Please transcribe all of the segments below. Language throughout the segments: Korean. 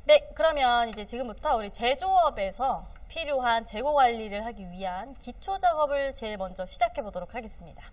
네, 그러면 이제 지금부터 우리 제조업에서 필요한 재고 관리를 하기 위한 기초 작업을 제일 먼저 시작해 보도록 하겠습니다.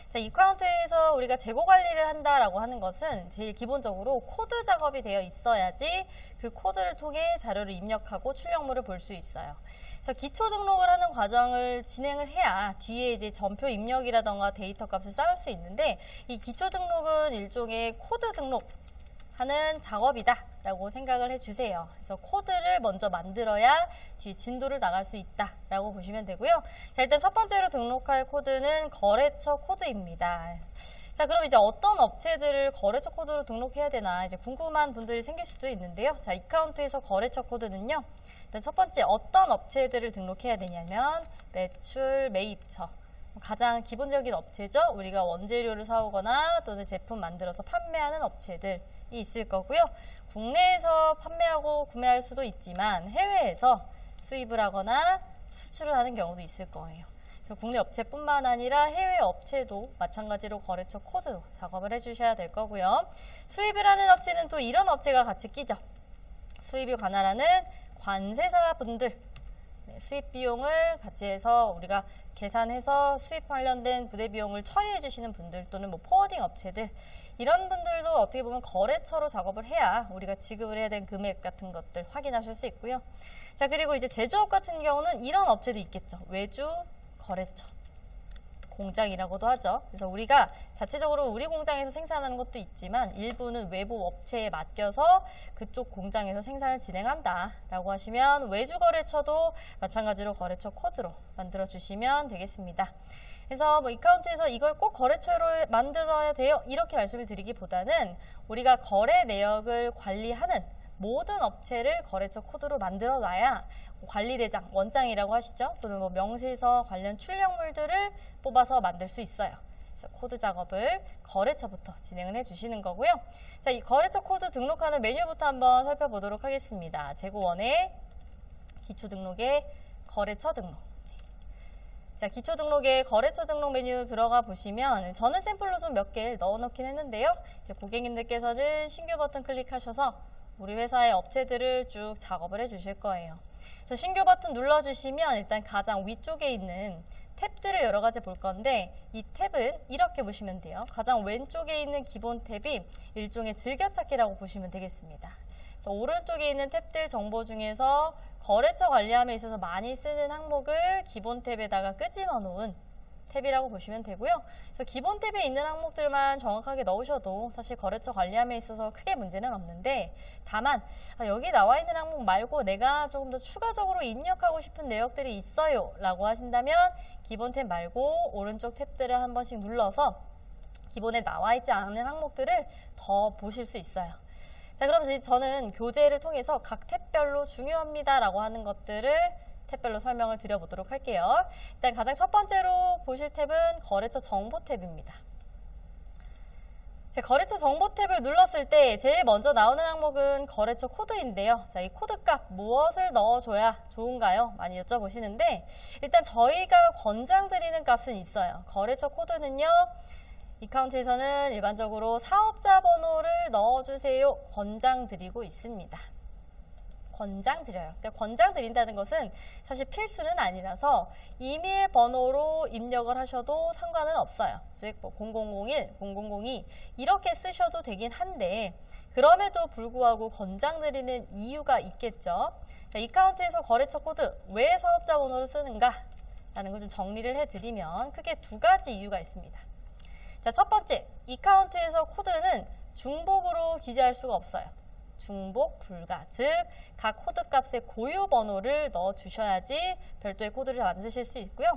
자, 이카운트에서 우리가 재고 관리를 한다라고 하는 것은 제일 기본적으로 코드 작업이 되어 있어야지 그 코드를 통해 자료를 입력하고 출력물을 볼 수 있어요. 그래서 기초 등록을 하는 과정을 진행을 해야 뒤에 이제 전표 입력이라던가 데이터 값을 쌓을 수 있는데, 이 기초 등록은 일종의 코드 등록하는 작업이다 라고 생각을 해주세요. 그래서 코드를 먼저 만들어야 뒤에 진도를 나갈 수 있다 라고 보시면 되고요. 자, 일단 첫 번째로 등록할 코드는 거래처 코드입니다. 자, 그럼 이제 어떤 업체들을 거래처 코드로 등록해야 되나 이제 궁금한 분들이 생길 수도 있는데요. 자, 이카운트에서 거래처 코드는요, 일단 첫 번째 어떤 업체들을 등록해야 되냐면 매출, 매입처, 가장 기본적인 업체죠. 우리가 원재료를 사오거나 또는 제품 만들어서 판매하는 업체들이 있을 거고요. 국내에서 판매하고 구매할 수도 있지만 해외에서 수입을 하거나 수출을 하는 경우도 있을 거예요. 그래서 국내 업체뿐만 아니라 해외 업체도 마찬가지로 거래처 코드로 작업을 해주셔야 될 거고요. 수입을 하는 업체는 또 이런 업체가 같이 끼죠. 수입이 관할하는 관세사분들, 수입 비용을 같이 해서 우리가 계산해서 수입 관련된 부대 비용을 처리해 주시는 분들, 또는 뭐 포워딩 업체들, 이런 분들도 어떻게 보면 거래처로 작업을 해야 우리가 지급을 해야 되는 금액 같은 것들 확인하실 수 있고요. 자, 그리고 이제 제조업 같은 경우는 이런 업체도 있겠죠. 외주 거래처, 공장이라고도 하죠. 그래서 우리가 자체적으로 우리 공장에서 생산하는 것도 있지만 일부는 외부 업체에 맡겨서 그쪽 공장에서 생산을 진행한다 라고 하시면 외주 거래처도 마찬가지로 거래처 코드로 만들어 주시면 되겠습니다. 그래서 뭐 이카운트에서 이걸 꼭 거래처로 만들어야 돼요 이렇게 말씀을 드리기보다는 우리가 거래 내역을 관리하는 모든 업체를 거래처 코드로 만들어 놔야 관리대장, 원장이라고 하시죠. 또는 뭐 명세서 관련 출력물들을 뽑아서 만들 수 있어요. 그래서 코드 작업을 거래처부터 진행을 해주시는 거고요. 자, 이 거래처 코드 등록하는 메뉴부터 한번 살펴보도록 하겠습니다. 재고원의 기초 등록의 거래처 등록. 자, 기초 등록의 거래처 등록 메뉴 들어가 보시면 저는 샘플로 좀 몇 개 넣어 놓긴 했는데요. 이제 고객님들께서는 신규 버튼 클릭하셔서 우리 회사의 업체들을 쭉 작업을 해 주실 거예요. 그래서 신규 버튼 눌러주시면 일단 가장 위쪽에 있는 탭들을 여러 가지 볼 건데, 이 탭은 이렇게 보시면 돼요. 가장 왼쪽에 있는 기본 탭이 일종의 즐겨찾기라고 보시면 되겠습니다. 그래서 오른쪽에 있는 탭들 정보 중에서 거래처 관리함에 있어서 많이 쓰는 항목을 기본 탭에다가 끄집어 놓은 탭이라고 보시면 되고요. 그래서 기본 탭에 있는 항목들만 정확하게 넣으셔도 사실 거래처 관리함에 있어서 크게 문제는 없는데, 다만 여기 나와 있는 항목 말고 내가 조금 더 추가적으로 입력하고 싶은 내역들이 있어요 라고 하신다면 기본 탭 말고 오른쪽 탭들을 한 번씩 눌러서 기본에 나와 있지 않은 항목들을 더 보실 수 있어요. 자, 그럼 저는 교재를 통해서 각 탭별로 중요합니다 라고 하는 것들을 탭별로 설명을 드려보도록 할게요. 일단 가장 첫 번째로 보실 탭은 거래처 정보 탭입니다. 자, 거래처 정보 탭을 눌렀을 때 제일 먼저 나오는 항목은 거래처 코드인데요. 자, 이 코드 값 무엇을 넣어줘야 좋은가요? 많이 여쭤보시는데, 일단 저희가 권장드리는 값은 있어요. 거래처 코드는요, 이카운트에서는 일반적으로 사업자 번호를 넣어주세요 권장드리고 있습니다. 권장드려요. 그러니까 권장드린다는 것은 사실 필수는 아니라서 임의 번호로 입력을 하셔도 상관은 없어요. 즉 뭐 0001, 0002 이렇게 쓰셔도 되긴 한데, 그럼에도 불구하고 권장드리는 이유가 있겠죠. 자, 이카운트에서 거래처 코드 왜 사업자 번호를 쓰는가 라는 걸 좀 정리를 해드리면 크게 두 가지 이유가 있습니다. 자, 첫 번째, 이카운트에서 코드는 중복으로 기재할 수가 없어요. 중복 불가, 즉 각 코드 값의 고유 번호를 넣어 주셔야지 별도의 코드를 만드실 수 있고요.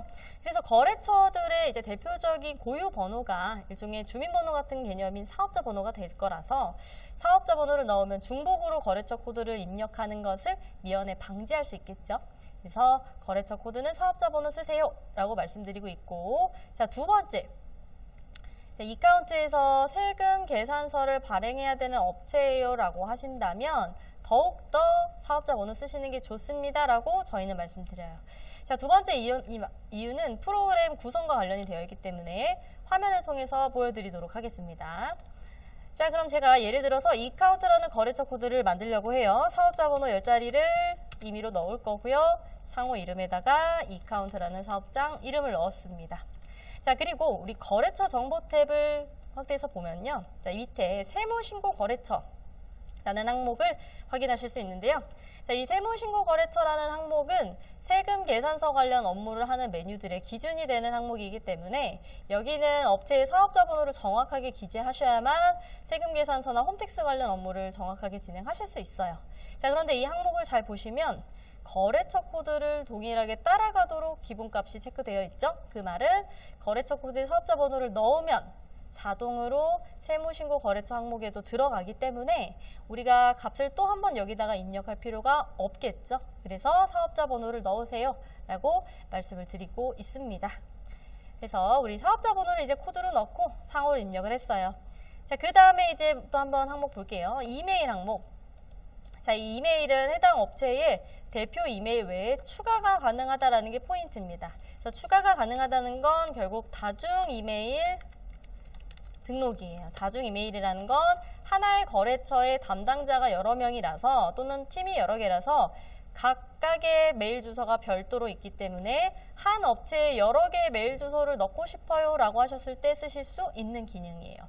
그래서 거래처들의 이제 대표적인 고유 번호가 일종의 주민번호 같은 개념인 사업자 번호가 될 거라서 사업자 번호를 넣으면 중복으로 거래처 코드를 입력하는 것을 미연에 방지할 수 있겠죠. 그래서 거래처 코드는 사업자 번호 쓰세요 라고 말씀드리고 있고, 자, 두 번째, 이카운트에서 세금 계산서를 발행해야 되는 업체예요 라고 하신다면 더욱더 사업자 번호 쓰시는 게 좋습니다 라고 저희는 말씀드려요. 자, 두 번째 이유는 프로그램 구성과 관련이 되어 있기 때문에 화면을 통해서 보여드리도록 하겠습니다. 자, 그럼 제가 예를 들어서 이카운트라는 거래처 코드를 만들려고 해요. 사업자 번호 10자리를 임의로 넣을 거고요. 상호 이름에다가 이카운트라는 사업장 이름을 넣었습니다. 자, 그리고 우리 거래처 정보 탭을 확대해서 보면요. 자, 밑에 세무신고 거래처라는 항목을 확인하실 수 있는데요. 자, 이 세무신고 거래처라는 항목은 세금 계산서 관련 업무를 하는 메뉴들의 기준이 되는 항목이기 때문에 여기는 업체의 사업자 번호를 정확하게 기재하셔야만 세금 계산서나 홈택스 관련 업무를 정확하게 진행하실 수 있어요. 자, 그런데 이 항목을 잘 보시면 거래처 코드를 동일하게 따라가도록 기본값이 체크되어 있죠. 그 말은 거래처 코드에 사업자 번호를 넣으면 자동으로 세무신고 거래처 항목에도 들어가기 때문에 우리가 값을 또 한 번 여기다가 입력할 필요가 없겠죠. 그래서 사업자 번호를 넣으세요 라고 말씀을 드리고 있습니다. 그래서 우리 사업자 번호를 이제 코드로 넣고 상호를 입력을 했어요. 자, 그 다음에 이제 또 한번 항목 볼게요. 이메일 항목. 자, 이 이메일은 해당 업체의 대표 이메일 외에 추가가 가능하다라는 게 포인트입니다. 그래서 추가가 가능하다는 건 결국 다중 이메일 등록이에요. 다중 이메일이라는 건 하나의 거래처의 담당자가 여러 명이라서 또는 팀이 여러 개라서 각각의 메일 주소가 별도로 있기 때문에 한 업체에 여러 개의 메일 주소를 넣고 싶어요 라고 하셨을 때 쓰실 수 있는 기능이에요.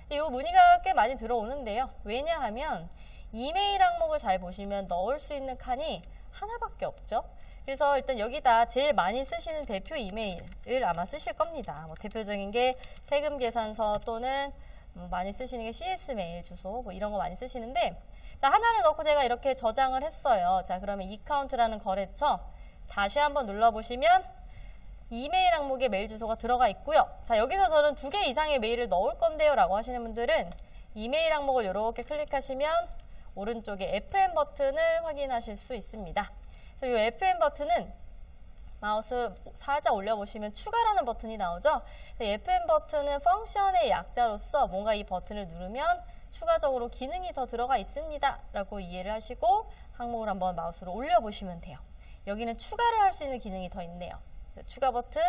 이 문의가 꽤 많이 들어오는데요. 왜냐하면 이메일 항목을 잘 보시면 넣을 수 있는 칸이 하나밖에 없죠. 그래서 일단 여기다 제일 많이 쓰시는 대표 이메일을 아마 쓰실 겁니다. 뭐 대표적인 게 세금 계산서 또는 많이 쓰시는 게 CS 메일 주소 뭐 이런 거 많이 쓰시는데, 자, 하나를 넣고 제가 이렇게 저장을 했어요. 자, 그러면 이카운트라는 거래처 다시 한번 눌러보시면 이메일 항목에 메일 주소가 들어가 있고요. 자, 여기서 저는 2개 이상의 메일을 넣을 건데요 라고 하시는 분들은 이메일 항목을 이렇게 클릭하시면 오른쪽에 FM 버튼을 확인하실 수 있습니다. 그래서 이 FM 버튼은 마우스 살짝 올려보시면 추가라는 버튼이 나오죠. 이 FM 버튼은 펑션의 약자로서 뭔가 이 버튼을 누르면 추가적으로 기능이 더 들어가 있습니다 라고 이해를 하시고 항목을 한번 마우스로 올려보시면 돼요. 여기는 추가를 할 수 있는 기능이 더 있네요. 추가 버튼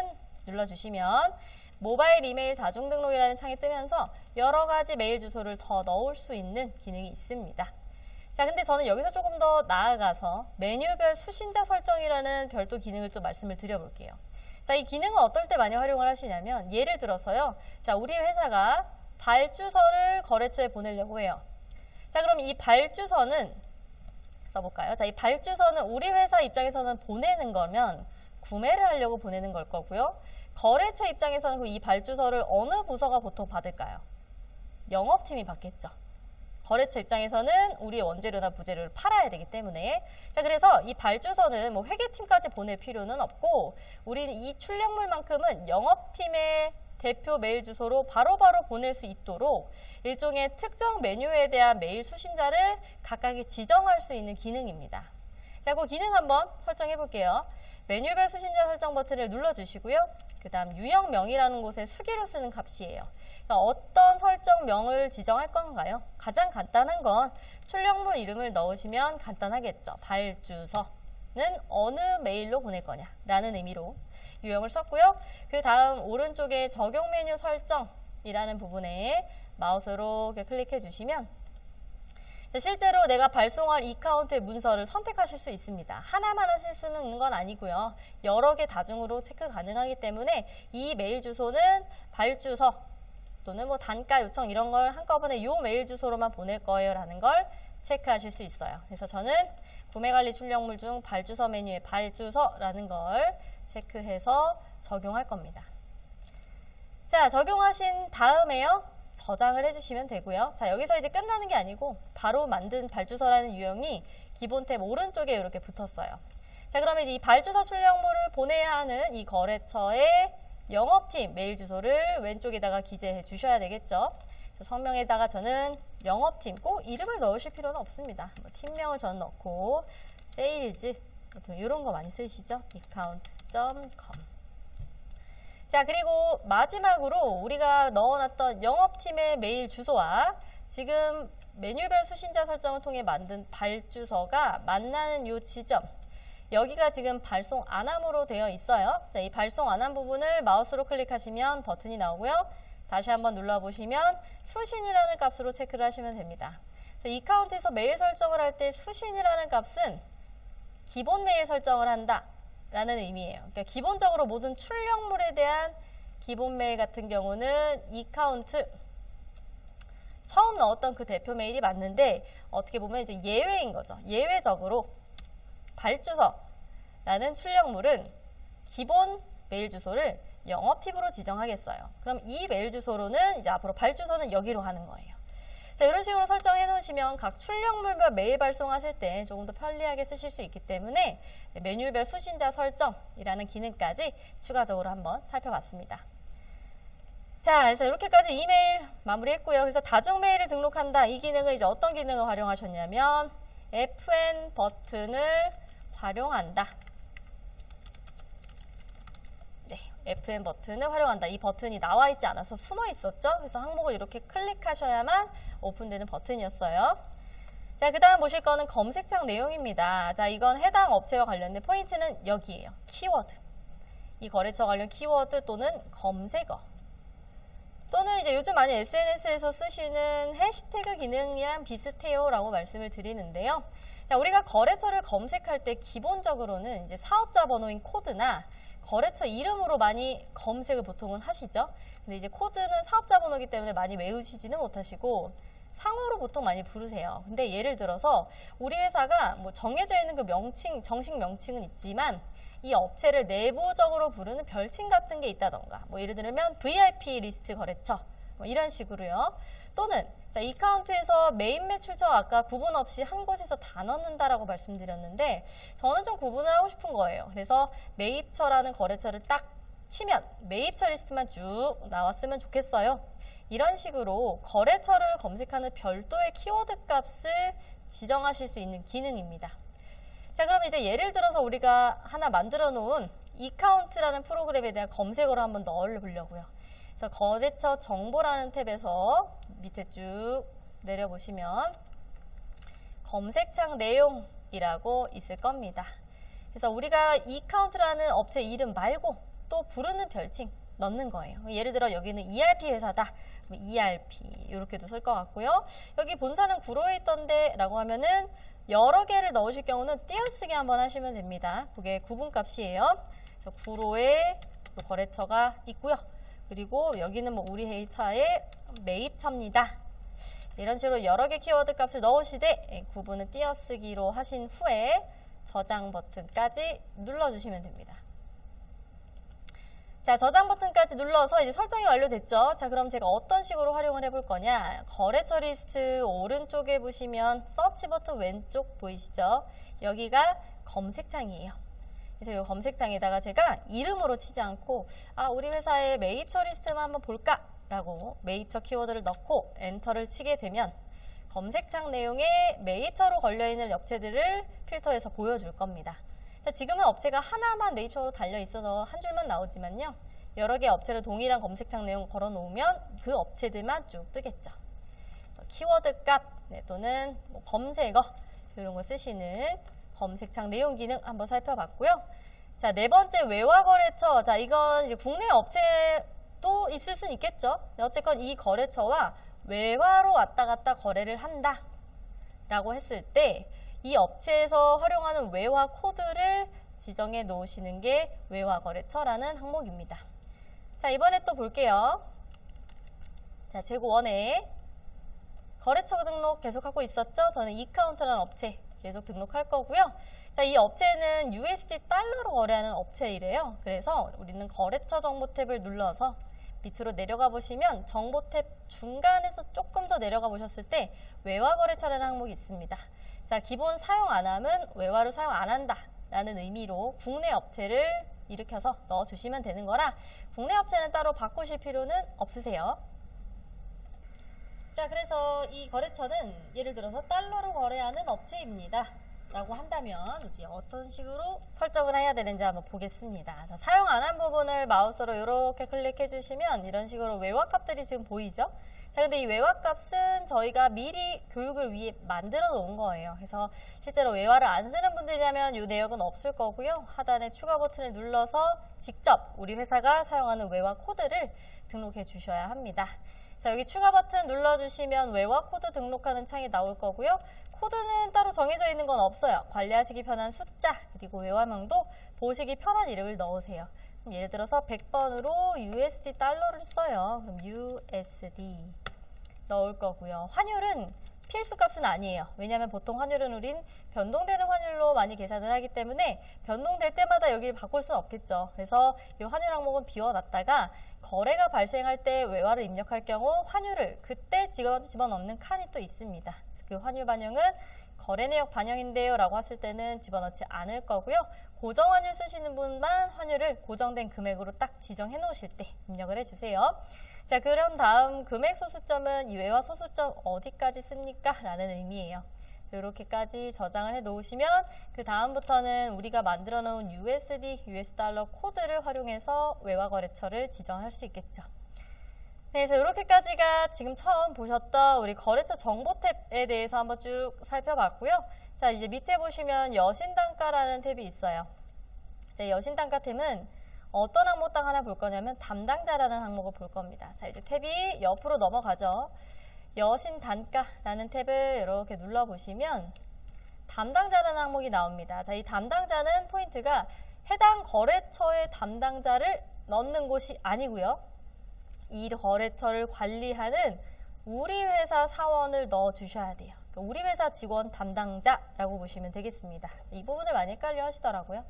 눌러주시면 모바일 이메일 다중 등록이라는 창이 뜨면서 여러 가지 메일 주소를 더 넣을 수 있는 기능이 있습니다. 자, 근데 저는 여기서 조금 더 나아가서 메뉴별 수신자 설정이라는 별도 기능을 또 말씀을 드려볼게요. 자, 이 기능은 어떨 때 많이 활용을 하시냐면 예를 들어서요. 자, 우리 회사가 발주서를 거래처에 보내려고 해요. 자, 그럼 이 발주서는 써볼까요? 자, 이 발주서는 우리 회사 입장에서는 보내는 거면 구매를 하려고 보내는 걸 거고요. 거래처 입장에서는 이 발주서를 어느 부서가 보통 받을까요? 영업팀이 받겠죠. 거래처 입장에서는 우리의 원재료나 부재료를 팔아야 되기 때문에, 자, 그래서 이 발주서는 뭐 회계팀까지 보낼 필요는 없고 우리는 이 출력물만큼은 영업팀의 대표 메일 주소로 바로바로 보낼 수 있도록 일종의 특정 메뉴에 대한 메일 수신자를 각각에 지정할 수 있는 기능입니다. 자, 그 기능 한번 설정해 볼게요. 메뉴별 수신자 설정 버튼을 눌러주시고요. 그 다음 유형명이라는 곳에 수기로 쓰는 값이에요. 그러니까 어떤 설정명을 지정할 건가요? 가장 간단한 건 출력물 이름을 넣으시면 간단하겠죠. 발주서는 어느 메일로 보낼 거냐 라는 의미로 유형을 썼고요. 그 다음 오른쪽에 적용 메뉴 설정이라는 부분에 마우스로 이렇게 클릭해 주시면 실제로 내가 발송할 이카운트의 문서를 선택하실 수 있습니다. 하나만 하실 수는 있는 건 아니고요. 여러 개 다중으로 체크 가능하기 때문에 이 메일 주소는 발주서 또는 뭐 단가 요청 이런 걸 한꺼번에 이 메일 주소로만 보낼 거예요 라는 걸 체크하실 수 있어요. 그래서 저는 구매관리 출력물 중 발주서 메뉴에 발주서라는 걸 체크해서 적용할 겁니다. 자, 적용하신 다음에요. 저장을 해주시면 되고요. 자, 여기서 이제 끝나는 게 아니고 바로 만든 발주서라는 유형이 기본 탭 오른쪽에 이렇게 붙었어요. 자, 그러면 이 발주서 출력물을 보내야 하는 이 거래처의 영업팀 메일 주소를 왼쪽에다가 기재해 주셔야 되겠죠. 성명에다가 저는 영업팀 꼭 이름을 넣으실 필요는 없습니다. 뭐 팀명을 저는 넣고 세일즈 이런 거 많이 쓰시죠. account.com. 자, 그리고 마지막으로 우리가 넣어놨던 영업팀의 메일 주소와 지금 메뉴별 수신자 설정을 통해 만든 발주서가 만나는 이 지점, 여기가 지금 발송 안함으로 되어 있어요. 자, 이 발송 안함 부분을 마우스로 클릭하시면 버튼이 나오고요. 다시 한번 눌러보시면 수신이라는 값으로 체크를 하시면 됩니다. 이 카운트에서 메일 설정을 할 때 수신이라는 값은 기본 메일 설정을 한다 라는 의미예요. 그러니까 기본적으로 모든 출력물에 대한 기본 메일 같은 경우는 이 카운트 처음 넣었던 그 대표 메일이 맞는데 어떻게 보면 이제 예외인 거죠. 예외적으로 발주서라는 출력물은 기본 메일 주소를 영업 팁으로 지정하겠어요. 그럼 이 메일 주소로는 이제 앞으로 발주서는 여기로 하는 거예요. 자, 이런 식으로 설정해 놓으시면 각 출력물별 메일 발송하실 때 조금 더 편리하게 쓰실 수 있기 때문에 메뉴별 수신자 설정이라는 기능까지 추가적으로 한번 살펴봤습니다. 자, 그래서 이렇게까지 이메일 마무리했고요. 그래서 다중 메일을 등록한다. 이 기능은 이제 어떤 기능을 활용하셨냐면 FN 버튼을 활용한다. 네, FN 버튼을 활용한다. 이 버튼이 나와 있지 않아서 숨어 있었죠. 그래서 항목을 이렇게 클릭하셔야만 오픈되는 버튼이었어요. 자, 그 다음 보실 거는 검색창 내용입니다. 자, 이건 해당 업체와 관련된 포인트는 여기에요. 키워드. 이 거래처 관련 키워드 또는 검색어. 또는 이제 요즘 많이 SNS에서 쓰시는 해시태그 기능이랑 비슷해요 라고 말씀을 드리는데요. 자, 우리가 거래처를 검색할 때 기본적으로는 이제 사업자 번호인 코드나 거래처 이름으로 많이 검색을 보통은 하시죠. 근데 이제 코드는 사업자 번호이기 때문에 많이 외우시지는 못하시고 상호로 보통 많이 부르세요. 근데 예를 들어서 우리 회사가 뭐 정해져 있는 그 명칭, 정식 명칭은 있지만 이 업체를 내부적으로 부르는 별칭 같은 게 있다던가 뭐 예를 들면 VIP 리스트 거래처 뭐 이런 식으로요. 또는 자, 이 카운트에서 메인 매출처 아까 구분 없이 한 곳에서 다 넣는다라고 말씀드렸는데 저는 좀 구분을 하고 싶은 거예요. 그래서 매입처라는 거래처를 딱 치면 매입처 리스트만 쭉 나왔으면 좋겠어요. 이런 식으로 거래처를 검색하는 별도의 키워드 값을 지정하실 수 있는 기능입니다. 자, 그럼 이제 예를 들어서 우리가 하나 만들어 놓은 이카운트라는 프로그램에 대한 검색어를 한번 넣어보려고요. 그래서 거래처 정보라는 탭에서 밑에 쭉 내려보시면 검색창 내용이라고 있을 겁니다. 그래서 우리가 이카운트라는 업체 이름 말고 또 부르는 별칭 넣는 거예요. 예를 들어 여기는 ERP 회사다. ERP 이렇게도 쓸 것 같고요. 여기 본사는 구로에 있던데 라고 하면은 여러 개를 넣으실 경우는 띄어쓰기 한번 하시면 됩니다. 그게 구분값이에요. 그래서 구로에 거래처가 있고요. 그리고 여기는 뭐 우리 회사의 매입처입니다. 이런 식으로 여러 개 키워드 값을 넣으시되 구분은 띄어쓰기로 하신 후에 저장 버튼까지 눌러주시면 됩니다. 자, 저장 버튼까지 눌러서 이제 설정이 완료됐죠. 자, 그럼 제가 어떤 식으로 활용을 해볼 거냐. 거래처 리스트 오른쪽에 보시면 서치 버튼 왼쪽 보이시죠? 여기가 검색창이에요. 그래서 이 검색창에다가 제가 이름으로 치지 않고 우리 회사의 매입처 리스트만 한번 볼까? 라고 매입처 키워드를 넣고 엔터를 치게 되면 검색창 내용에 매입처로 걸려있는 업체들을 필터해서 보여줄 겁니다. 자, 지금은 업체가 하나만 매입처로 달려 있어서 한 줄만 나오지만요. 여러 개의 업체를 동일한 검색창 내용 걸어 놓으면 그 업체들만 쭉 뜨겠죠. 키워드 값 또는 뭐 검색어 이런 거 쓰시는 검색창 내용 기능 한번 살펴봤고요. 자, 네 번째 외화 거래처. 자, 이건 이제 국내 업체도 있을 수는 있겠죠. 어쨌건 이 거래처와 외화로 왔다 갔다 거래를 한다 라고 했을 때 이 업체에서 활용하는 외화 코드를 지정해 놓으시는 게 외화 거래처라는 항목입니다. 자, 이번에 또 볼게요. 자, 재고 1에 거래처 등록 계속하고 있었죠? 저는 이카운트라는 업체 계속 등록할 거고요. 자, 이 업체는 USD 달러로 거래하는 업체이래요. 그래서 우리는 거래처 정보 탭을 눌러서 밑으로 내려가 보시면 정보 탭 중간에서 조금 더 내려가 보셨을 때 외화 거래처라는 항목이 있습니다. 자, 기본 사용 안 함은 외화를 사용 안 한다 라는 의미로 국내 업체를 일으켜서 넣어주시면 되는 거라 국내 업체는 따로 바꾸실 필요는 없으세요. 자, 그래서 이 거래처는 예를 들어서 달러로 거래하는 업체입니다. 라고 한다면 우리 어떤 식으로 설정을 해야 되는지 한번 보겠습니다. 자, 사용 안 한 부분을 마우스로 이렇게 클릭해 주시면 이런 식으로 외화값들이 지금 보이죠? 자, 근데 이 외화값은 저희가 미리 교육을 위해 만들어 놓은 거예요. 그래서 실제로 외화를 안 쓰는 분들이라면 이 내역은 없을 거고요. 하단에 추가 버튼을 눌러서 직접 우리 회사가 사용하는 외화 코드를 등록해 주셔야 합니다. 자, 여기 추가 버튼 눌러주시면 외화 코드 등록하는 창이 나올 거고요. 코드는 따로 정해져 있는 건 없어요. 관리하시기 편한 숫자, 그리고 외화명도 보시기 편한 이름을 넣으세요. 그럼 예를 들어서 100번으로 USD 달러를 써요. 그럼 USD 넣을 거고요. 환율은 필수 값은 아니에요. 왜냐하면 보통 환율은 우린 변동되는 환율로 많이 계산을 하기 때문에 변동될 때마다 여기 바꿀 수는 없겠죠. 그래서 이 환율 항목은 비워놨다가 거래가 발생할 때 외화를 입력할 경우 환율을 그때 집어넣는 칸이 또 있습니다. 그 환율 반영은 거래 내역 반영인데요 라고 했을 때는 집어넣지 않을 거고요. 고정 환율 쓰시는 분만 환율을 고정된 금액으로 딱 지정해 놓으실 때 입력을 해주세요. 자, 그런 다음 금액 소수점은 이 외화 소수점 어디까지 씁니까? 라는 의미예요. 이렇게까지 저장을 해 놓으시면 그 다음부터는 우리가 만들어 놓은 USD, US 달러 코드를 활용해서 외화 거래처를 지정할 수 있겠죠. 네, 그래서 이렇게까지가 지금 처음 보셨던 우리 거래처 정보 탭에 대해서 한번 쭉 살펴봤고요. 자, 이제 밑에 보시면 여신단가라는 탭이 있어요. 자, 여신단가 탭은 어떤 항목 딱 하나 볼 거냐면 담당자라는 항목을 볼 겁니다. 자, 이제 탭이 옆으로 넘어가죠. 여신단가라는 탭을 이렇게 눌러보시면 담당자라는 항목이 나옵니다. 자, 이 담당자는 포인트가 해당 거래처의 담당자를 넣는 곳이 아니고요. 이 거래처를 관리하는 우리 회사 사원을 넣어 주셔야 돼요. 그러니까 우리 회사 직원 담당자라고 보시면 되겠습니다. 이 부분을 많이 헷갈려 하시더라고요.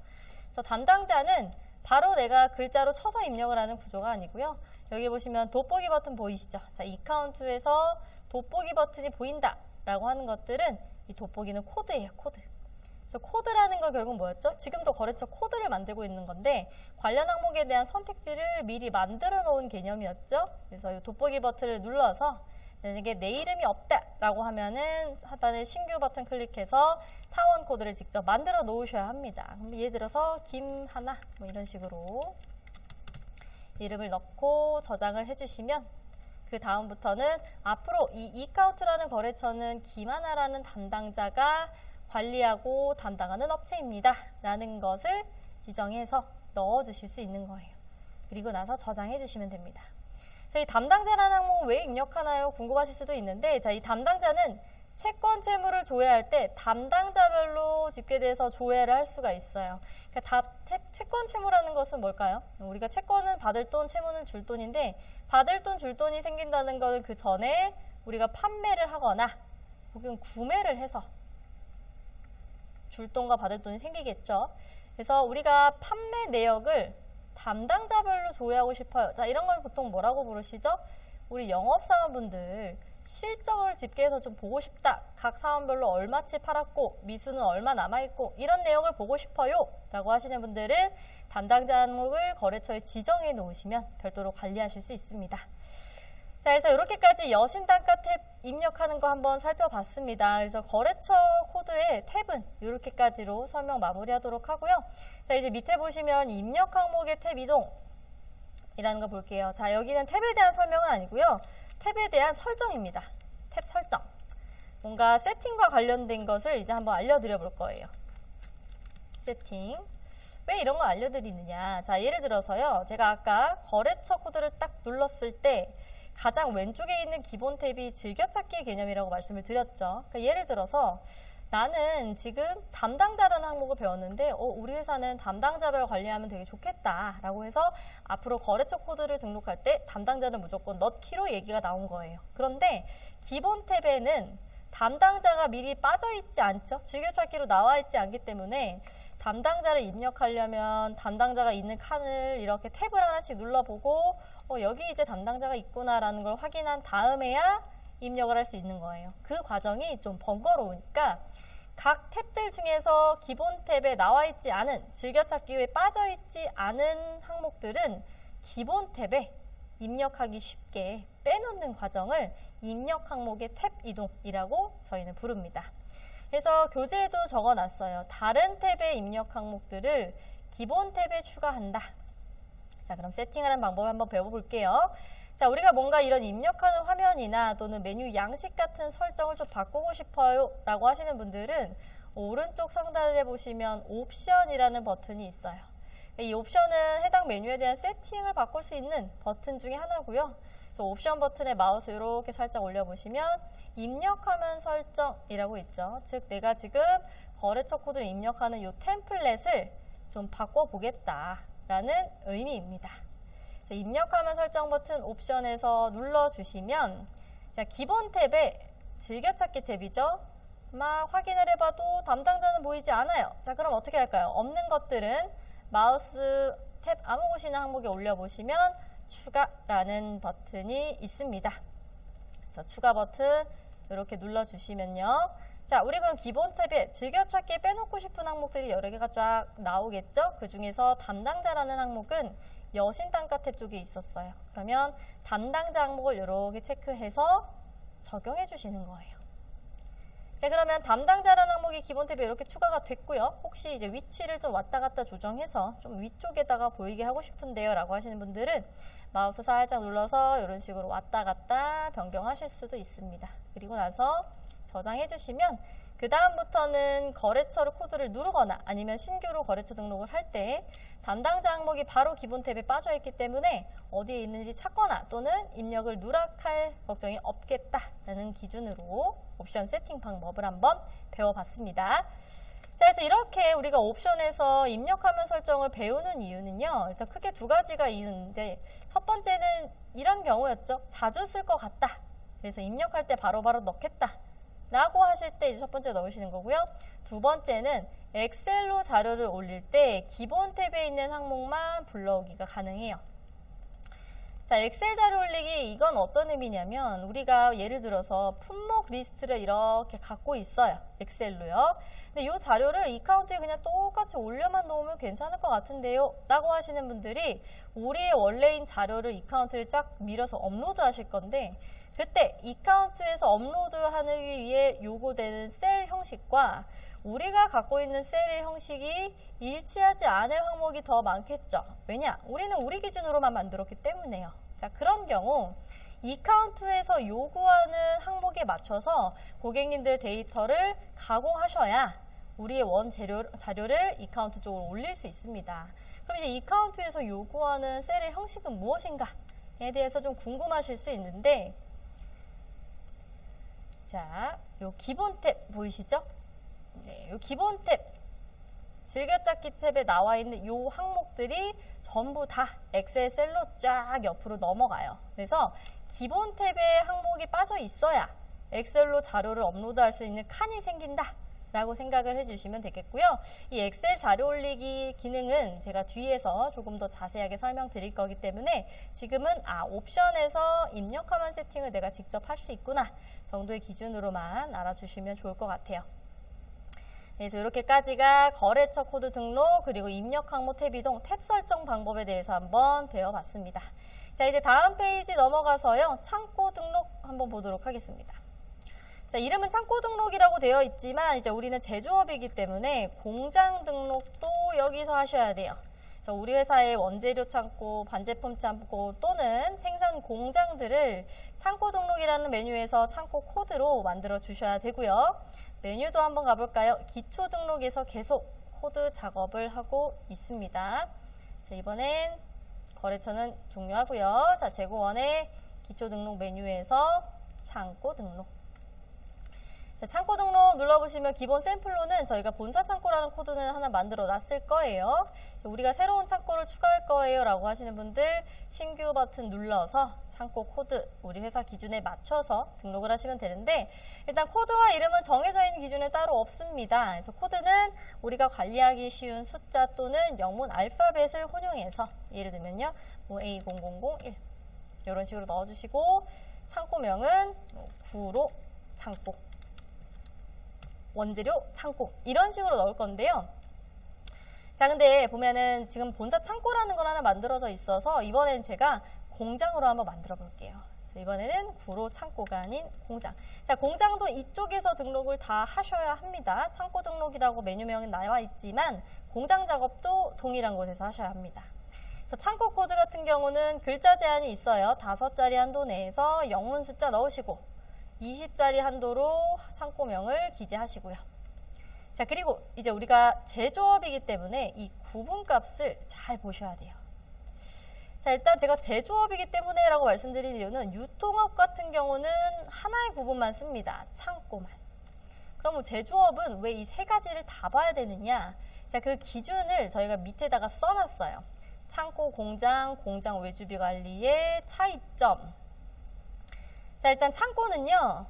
그래서 담당자는 바로 내가 글자로 쳐서 입력을 하는 구조가 아니고요. 여기 보시면 돋보기 버튼 보이시죠? 자, 이카운트에서 돋보기 버튼이 보인다 라고 하는 것들은 이 돋보기는 코드예요, 코드. 그래서 코드라는 건 결국 뭐였죠? 지금도 거래처 코드를 만들고 있는 건데 관련 항목에 대한 선택지를 미리 만들어 놓은 개념이었죠. 그래서 이 돋보기 버튼을 눌러서 만약에 내 이름이 없다라고 하면은 하단에 신규 버튼 클릭해서 사원 코드를 직접 만들어 놓으셔야 합니다. 그럼 예를 들어서 김하나 뭐 이런 식으로 이름을 넣고 저장을 해주시면 그 다음부터는 앞으로 이 이카운트라는 거래처는 김하나라는 담당자가 관리하고 담당하는 업체입니다 라는 것을 지정해서 넣어주실 수 있는 거예요. 그리고 나서 저장해 주시면 됩니다. 자, 이 담당자라는 항목은 왜 입력하나요? 궁금하실 수도 있는데, 자, 이 담당자는 채권 채무를 조회할 때 담당자별로 집계돼서 조회를 할 수가 있어요. 그러니까 채권 채무라는 것은 뭘까요? 우리가 채권은 받을 돈, 채무는 줄 돈인데 받을 돈, 줄 돈이 생긴다는 것은 그 전에 우리가 판매를 하거나 혹은 구매를 해서 줄 돈과 받을 돈이 생기겠죠. 그래서 우리가 판매 내역을 담당자별로 조회하고 싶어요. 자, 이런 걸 보통 뭐라고 부르시죠? 우리 영업사원분들 실적을 집계해서 좀 보고 싶다. 각 사원별로 얼마치 팔았고 미수는 얼마 남아있고 이런 내용을 보고 싶어요 라고 하시는 분들은 담당자 항목을 거래처에 지정해 놓으시면 별도로 관리하실 수 있습니다. 자, 그래서 이렇게까지 여신단가 탭 입력하는 거 한번 살펴봤습니다. 그래서 거래처 코드의 탭은 이렇게까지로 설명 마무리하도록 하고요. 자, 이제 밑에 보시면 입력 항목의 탭 이동이라는 거 볼게요. 자, 여기는 탭에 대한 설명은 아니고요. 탭에 대한 설정입니다. 탭 설정. 뭔가 세팅과 관련된 것을 이제 한번 알려드려 볼 거예요. 세팅. 왜 이런 거 알려드리느냐. 자, 예를 들어서요. 제가 아까 거래처 코드를 딱 눌렀을 때 가장 왼쪽에 있는 기본 탭이 즐겨찾기의 개념이라고 말씀을 드렸죠. 그러니까 예를 들어서 나는 지금 담당자라는 항목을 배웠는데 우리 회사는 담당자별 관리하면 되게 좋겠다 라고 해서 앞으로 거래처 코드를 등록할 때 담당자는 무조건 넣기로 얘기가 나온 거예요. 그런데 기본 탭에는 담당자가 미리 빠져있지 않죠. 즐겨찾기로 나와있지 않기 때문에 담당자를 입력하려면 담당자가 있는 칸을 이렇게 탭을 하나씩 눌러보고 여기 이제 담당자가 있구나라는 걸 확인한 다음에야 입력을 할 수 있는 거예요. 그 과정이 좀 번거로우니까 각 탭들 중에서 기본 탭에 나와 있지 않은 즐겨찾기에 빠져 있지 않은 항목들은 기본 탭에 입력하기 쉽게 빼놓는 과정을 입력 항목의 탭 이동이라고 저희는 부릅니다. 그래서 교재에도 적어놨어요. 다른 탭의 입력 항목들을 기본 탭에 추가한다. 자, 그럼 세팅하는 방법을 한번 배워볼게요. 자, 우리가 뭔가 이런 입력하는 화면이나 또는 메뉴 양식 같은 설정을 좀 바꾸고 싶어요 라고 하시는 분들은 오른쪽 상단에 보시면 옵션이라는 버튼이 있어요. 이 옵션은 해당 메뉴에 대한 세팅을 바꿀 수 있는 버튼 중에 하나고요. 그래서 옵션 버튼에 마우스 이렇게 살짝 올려보시면 입력하면 설정이라고 있죠. 즉 내가 지금 거래처 코드를 입력하는 이 템플릿을 좀 바꿔보겠다라는 의미입니다. 자, 입력하면 설정 버튼 옵션에서 눌러주시면 자, 기본 탭에 즐겨찾기 탭이죠. 막 확인을 해봐도 담당자는 보이지 않아요. 자, 그럼 어떻게 할까요? 없는 것들은 마우스 탭 아무 곳이나 항목에 올려보시면 추가라는 버튼이 있습니다. 그래서 추가 버튼 이렇게 눌러주시면요. 자, 우리 그럼 기본 탭에 즐겨찾기에 빼놓고 싶은 항목들이 여러 개가 쫙 나오겠죠? 그 중에서 담당자라는 항목은 여신단가 탭 쪽에 있었어요. 그러면 담당자 항목을 이렇게 체크해서 적용해 주시는 거예요. 자, 그러면 담당자라는 항목이 기본 탭에 이렇게 추가가 됐고요. 혹시 이제 위치를 좀 왔다 갔다 조정해서 좀 위쪽에다가 보이게 하고 싶은데요 라고 하시는 분들은 마우스 살짝 눌러서 이런 식으로 왔다 갔다 변경하실 수도 있습니다. 그리고 나서 저장해 주시면 그 다음부터는 거래처를 코드를 누르거나 아니면 신규로 거래처 등록을 할 때 담당자 항목이 바로 기본 탭에 빠져 있기 때문에 어디에 있는지 찾거나 또는 입력을 누락할 걱정이 없겠다라는 기준으로 옵션 세팅 방법을 한번 배워봤습니다. 자, 그래서 이렇게 우리가 옵션에서 입력하면 설정을 배우는 이유는요. 일단 크게 두 가지가 이유인데 첫 번째는 이런 경우였죠. 자주 쓸 것 같다. 그래서 입력할 때 바로바로 넣겠다. 라고 하실 때 이제 첫 번째 넣으시는 거고요. 두 번째는 엑셀로 자료를 올릴 때 기본 탭에 있는 항목만 불러오기가 가능해요. 자, 엑셀 자료 올리기 이건 어떤 의미냐면 우리가 예를 들어서 품목 리스트를 이렇게 갖고 있어요. 엑셀로요. 근데 이 자료를 이카운트에 그냥 똑같이 올려만 놓으면 괜찮을 것 같은데요 라고 하시는 분들이 우리의 원래인 자료를 이카운트에 쫙 밀어서 업로드 하실 건데 그때 이카운트에서 업로드하기 위해 요구되는 셀 형식과 우리가 갖고 있는 셀의 형식이 일치하지 않을 항목이 더 많겠죠. 왜냐? 우리는 우리 기준으로만 만들었기 때문에요. 자, 그런 경우 이카운트에서 요구하는 항목에 맞춰서 고객님들 데이터를 가공하셔야 우리의 원 자료를 이카운트 쪽으로 올릴 수 있습니다. 그럼 이제 이카운트에서 요구하는 셀의 형식은 무엇인가에 대해서 좀 궁금하실 수 있는데 자, 요 기본 탭 보이시죠? 네, 요 기본 탭 즐겨찾기 탭에 나와 있는 요 항목들이 전부 다 엑셀 셀로 쫙 옆으로 넘어가요. 그래서 기본 탭에 항목이 빠져 있어야 엑셀로 자료를 업로드할 수 있는 칸이 생긴다 라고 생각을 해주시면 되겠고요. 이 엑셀 자료 올리기 기능은 제가 뒤에서 조금 더 자세하게 설명드릴 거기 때문에 지금은 옵션에서 입력하면 세팅을 내가 직접 할 수 있구나 정도의 기준으로만 알아주시면 좋을 것 같아요. 그래서 이렇게까지가 거래처 코드 등록 그리고 입력 항목 탭 이동 탭 설정 방법에 대해서 한번 배워봤습니다. 자, 이제 다음 페이지 넘어가서요. 창고 등록 한번 보도록 하겠습니다. 자, 이름은 창고 등록이라고 되어 있지만 이제 우리는 제조업이기 때문에 공장 등록도 여기서 하셔야 돼요. 그래서 우리 회사의 원재료 창고, 반제품 창고 또는 생산 공장들을 창고 등록이라는 메뉴에서 창고 코드로 만들어 주셔야 되고요. 메뉴도 한번 가볼까요? 기초 등록에서 계속 코드 작업을 하고 있습니다. 자, 이번엔 거래처는 종료하고요. 자, 재고원의 기초 등록 메뉴에서 창고 등록. 자, 창고 등록 눌러보시면 기본 샘플로는 저희가 본사 창고라는 코드는 하나 만들어 놨을 거예요. 우리가 새로운 창고를 추가할 거예요 라고 하시는 분들 신규 버튼 눌러서 창고 코드 우리 회사 기준에 맞춰서 등록을 하시면 되는데 일단 코드와 이름은 정해져 있는 기준에 따로 없습니다. 그래서 코드는 우리가 관리하기 쉬운 숫자 또는 영문 알파벳을 혼용해서 예를 들면요 뭐 A0001 이런 식으로 넣어주시고 창고명은 9로 창고 원재료 창고 이런 식으로 넣을 건데요. 자, 근데 보면은 지금 본사 창고라는 걸 하나 만들어져 있어서 이번엔 제가 공장으로 한번 만들어 볼게요. 이번에는 구로 창고가 아닌 공장. 자, 공장도 이쪽에서 등록을 다 하셔야 합니다. 창고 등록이라고 메뉴명은 나와 있지만 공장 작업도 동일한 곳에서 하셔야 합니다. 창고 코드 같은 경우는 글자 제한이 있어요. 5자리 한도 내에서 영문 숫자 넣으시고 20자리 한도로 창고명을 기재하시고요. 자, 그리고 이제 우리가 제조업이기 때문에 이 구분값을 잘 보셔야 돼요. 자, 일단 제가 제조업이기 때문에 라고 말씀드린 이유는 유통업 같은 경우는 하나의 구분만 씁니다. 창고만. 그럼 제조업은 왜 이 세 가지를 다 봐야 되느냐? 자, 그 기준을 저희가 밑에다가 써놨어요. 창고, 공장, 공장 외주비 관리의 차이점. 자, 일단 창고는요,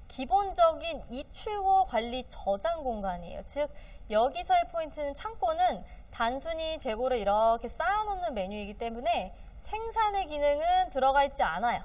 기본적인 입출고 관리 저장 공간이에요. 즉, 여기서의 포인트는 창고는 단순히 재고를 이렇게 쌓아놓는 메뉴이기 때문에 생산의 기능은 들어가 있지 않아요.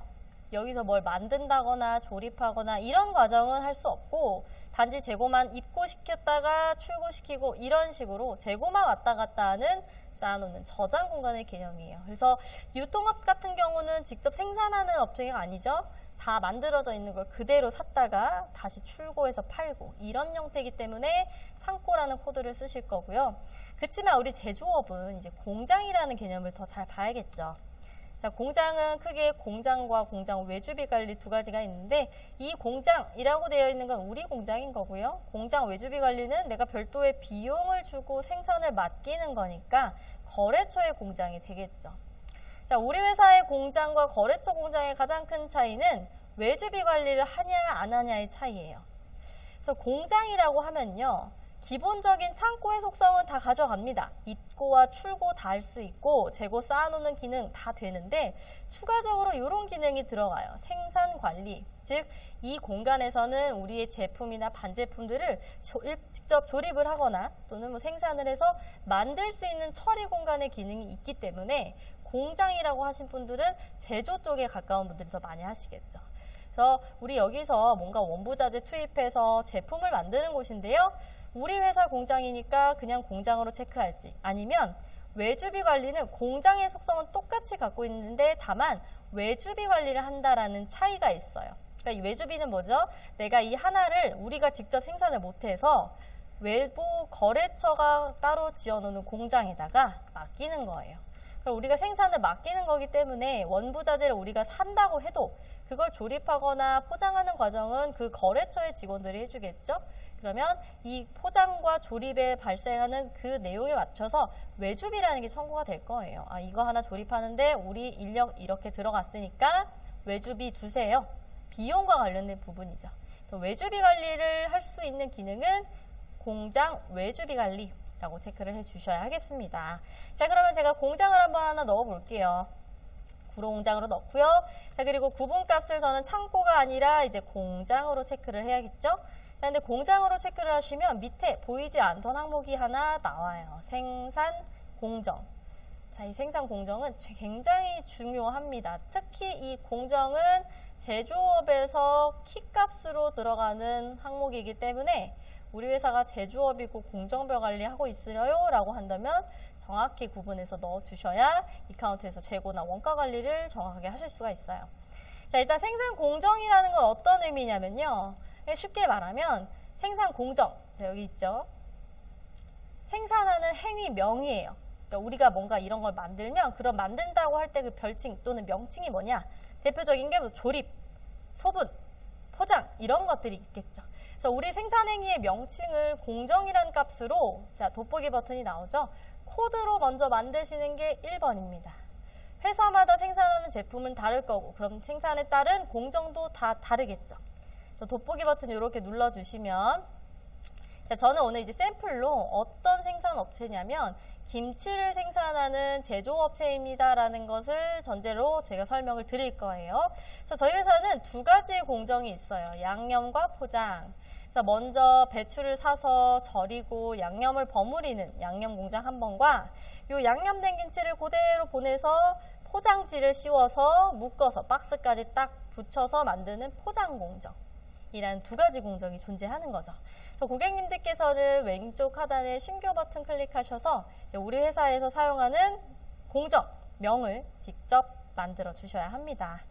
여기서 뭘 만든다거나 조립하거나 이런 과정은 할 수 없고 단지 재고만 입고시켰다가 출고시키고 이런 식으로 재고만 왔다 갔다 하는 쌓아놓는 저장 공간의 개념이에요. 그래서 유통업 같은 경우는 직접 생산하는 업체가 아니죠. 다 만들어져 있는 걸 그대로 샀다가 다시 출고해서 팔고 이런 형태이기 때문에 창고라는 코드를 쓰실 거고요. 그렇지만 우리 제조업은 이제 공장이라는 개념을 더 잘 봐야겠죠. 자, 공장은 크게 공장과 공장 외주비 관리 두 가지가 있는데 이 공장이라고 되어 있는 건 우리 공장인 거고요. 공장 외주비 관리는 내가 별도의 비용을 주고 생산을 맡기는 거니까 거래처의 공장이 되겠죠. 자, 우리 회사의 공장과 거래처 공장의 가장 큰 차이는 외주비 관리를 하냐 안 하냐의 차이예요. 그래서 공장이라고 하면요. 기본적인 창고의 속성은 다 가져갑니다. 입고와 출고 다 할 수 있고 재고 쌓아놓는 기능 다 되는데 추가적으로 이런 기능이 들어가요. 생산 관리. 즉, 이 공간에서는 우리의 제품이나 반제품들을 직접 조립을 하거나 또는 뭐 생산을 해서 만들 수 있는 처리 공간의 기능이 있기 때문에 공장이라고 하신 분들은 제조 쪽에 가까운 분들이 더 많이 하시겠죠. 그래서 우리 여기서 뭔가 원부자재 투입해서 제품을 만드는 곳인데요. 우리 회사 공장이니까 그냥 공장으로 체크할지 아니면 외주비 관리는 공장의 속성은 똑같이 갖고 있는데 다만 외주비 관리를 한다라는 차이가 있어요. 그러니까 이 외주비는 뭐죠? 내가 이 하나를 우리가 직접 생산을 못해서 외부 거래처가 따로 지어놓는 공장에다가 맡기는 거예요. 그럼 우리가 생산을 맡기는 거기 때문에 원부자재를 우리가 산다고 해도 그걸 조립하거나 포장하는 과정은 그 거래처의 직원들이 해주겠죠. 그러면 이 포장과 조립에 발생하는 그 내용에 맞춰서 외주비라는 게 청구가 될 거예요. 아, 이거 하나 조립하는데 우리 인력 이렇게 들어갔으니까 외주비 두세요. 비용과 관련된 부분이죠. 그래서 외주비 관리를 할 수 있는 기능은 공장 외주비 관리라고 체크를 해주셔야 하겠습니다. 자, 그러면 제가 공장을 한번 하나 넣어볼게요. 구로 공장으로 넣고요. 자, 그리고 구분값을 저는 창고가 아니라 이제 공장으로 체크를 해야겠죠. 근데 공장으로 체크를 하시면 밑에 보이지 않던 항목이 하나 나와요. 생산 공정. 자, 이 생산 공정은 굉장히 중요합니다. 특히 이 공정은 제조업에서 키값으로 들어가는 항목이기 때문에 우리 회사가 제조업이고 공정별 관리하고 있어요 라고 한다면 정확히 구분해서 넣어주셔야 이 카운트에서 재고나 원가 관리를 정확하게 하실 수가 있어요. 자, 일단 생산 공정이라는 건 어떤 의미냐면요. 쉽게 말하면 생산 공정, 자, 여기 있죠. 생산하는 행위명이에요. 그러니까 우리가 뭔가 이런 걸 만들면 그런 만든다고 할 때 그 별칭 또는 명칭이 뭐냐? 대표적인 게 뭐 조립, 소분, 포장 이런 것들이 있겠죠. 그래서 우리 생산행위의 명칭을 공정이라는 값으로 자, 돋보기 버튼이 나오죠. 코드로 먼저 만드시는 게 1번입니다. 회사마다 생산하는 제품은 다를 거고 그럼 생산에 따른 공정도 다 다르겠죠. 돋보기 버튼 이렇게 눌러주시면 자, 저는 오늘 이제 샘플로 어떤 생산업체냐면 김치를 생산하는 제조업체입니다 라는 것을 전제로 제가 설명을 드릴 거예요. 그래서 저희 회사는 두 가지의 공정이 있어요. 양념과 포장. 자, 먼저 배추를 사서 절이고 양념을 버무리는 양념 공장 한 번과 요 양념된 김치를 그대로 보내서 포장지를 씌워서 묶어서 박스까지 딱 붙여서 만드는 포장 공정. 이란 두 가지 공정이 존재하는 거죠. 그래서 고객님들께서는 왼쪽 하단에 신규 버튼 클릭하셔서 이제 우리 회사에서 사용하는 공정명을 직접 만들어 주셔야 합니다.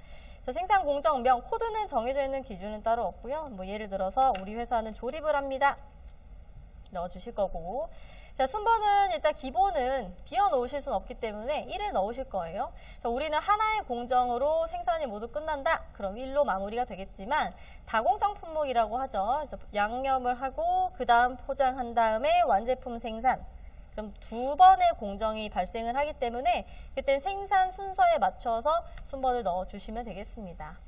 자, 생산 공정명 코드는 정해져 있는 기준은 따로 없고요. 뭐 예를 들어서 우리 회사는 조립을 합니다. 넣어주실 거고. 자, 순번은 일단 기본은 비워놓으실 수는 없기 때문에 1을 넣으실 거예요. 자, 우리는 하나의 공정으로 생산이 모두 끝난다. 그럼 1로 마무리가 되겠지만 다공정 품목이라고 하죠. 그래서 양념을 하고 그 다음 포장한 다음에 완제품 생산. 그럼 두 번의 공정이 발생을 하기 때문에 그때 생산 순서에 맞춰서 순번을 넣어주시면 되겠습니다.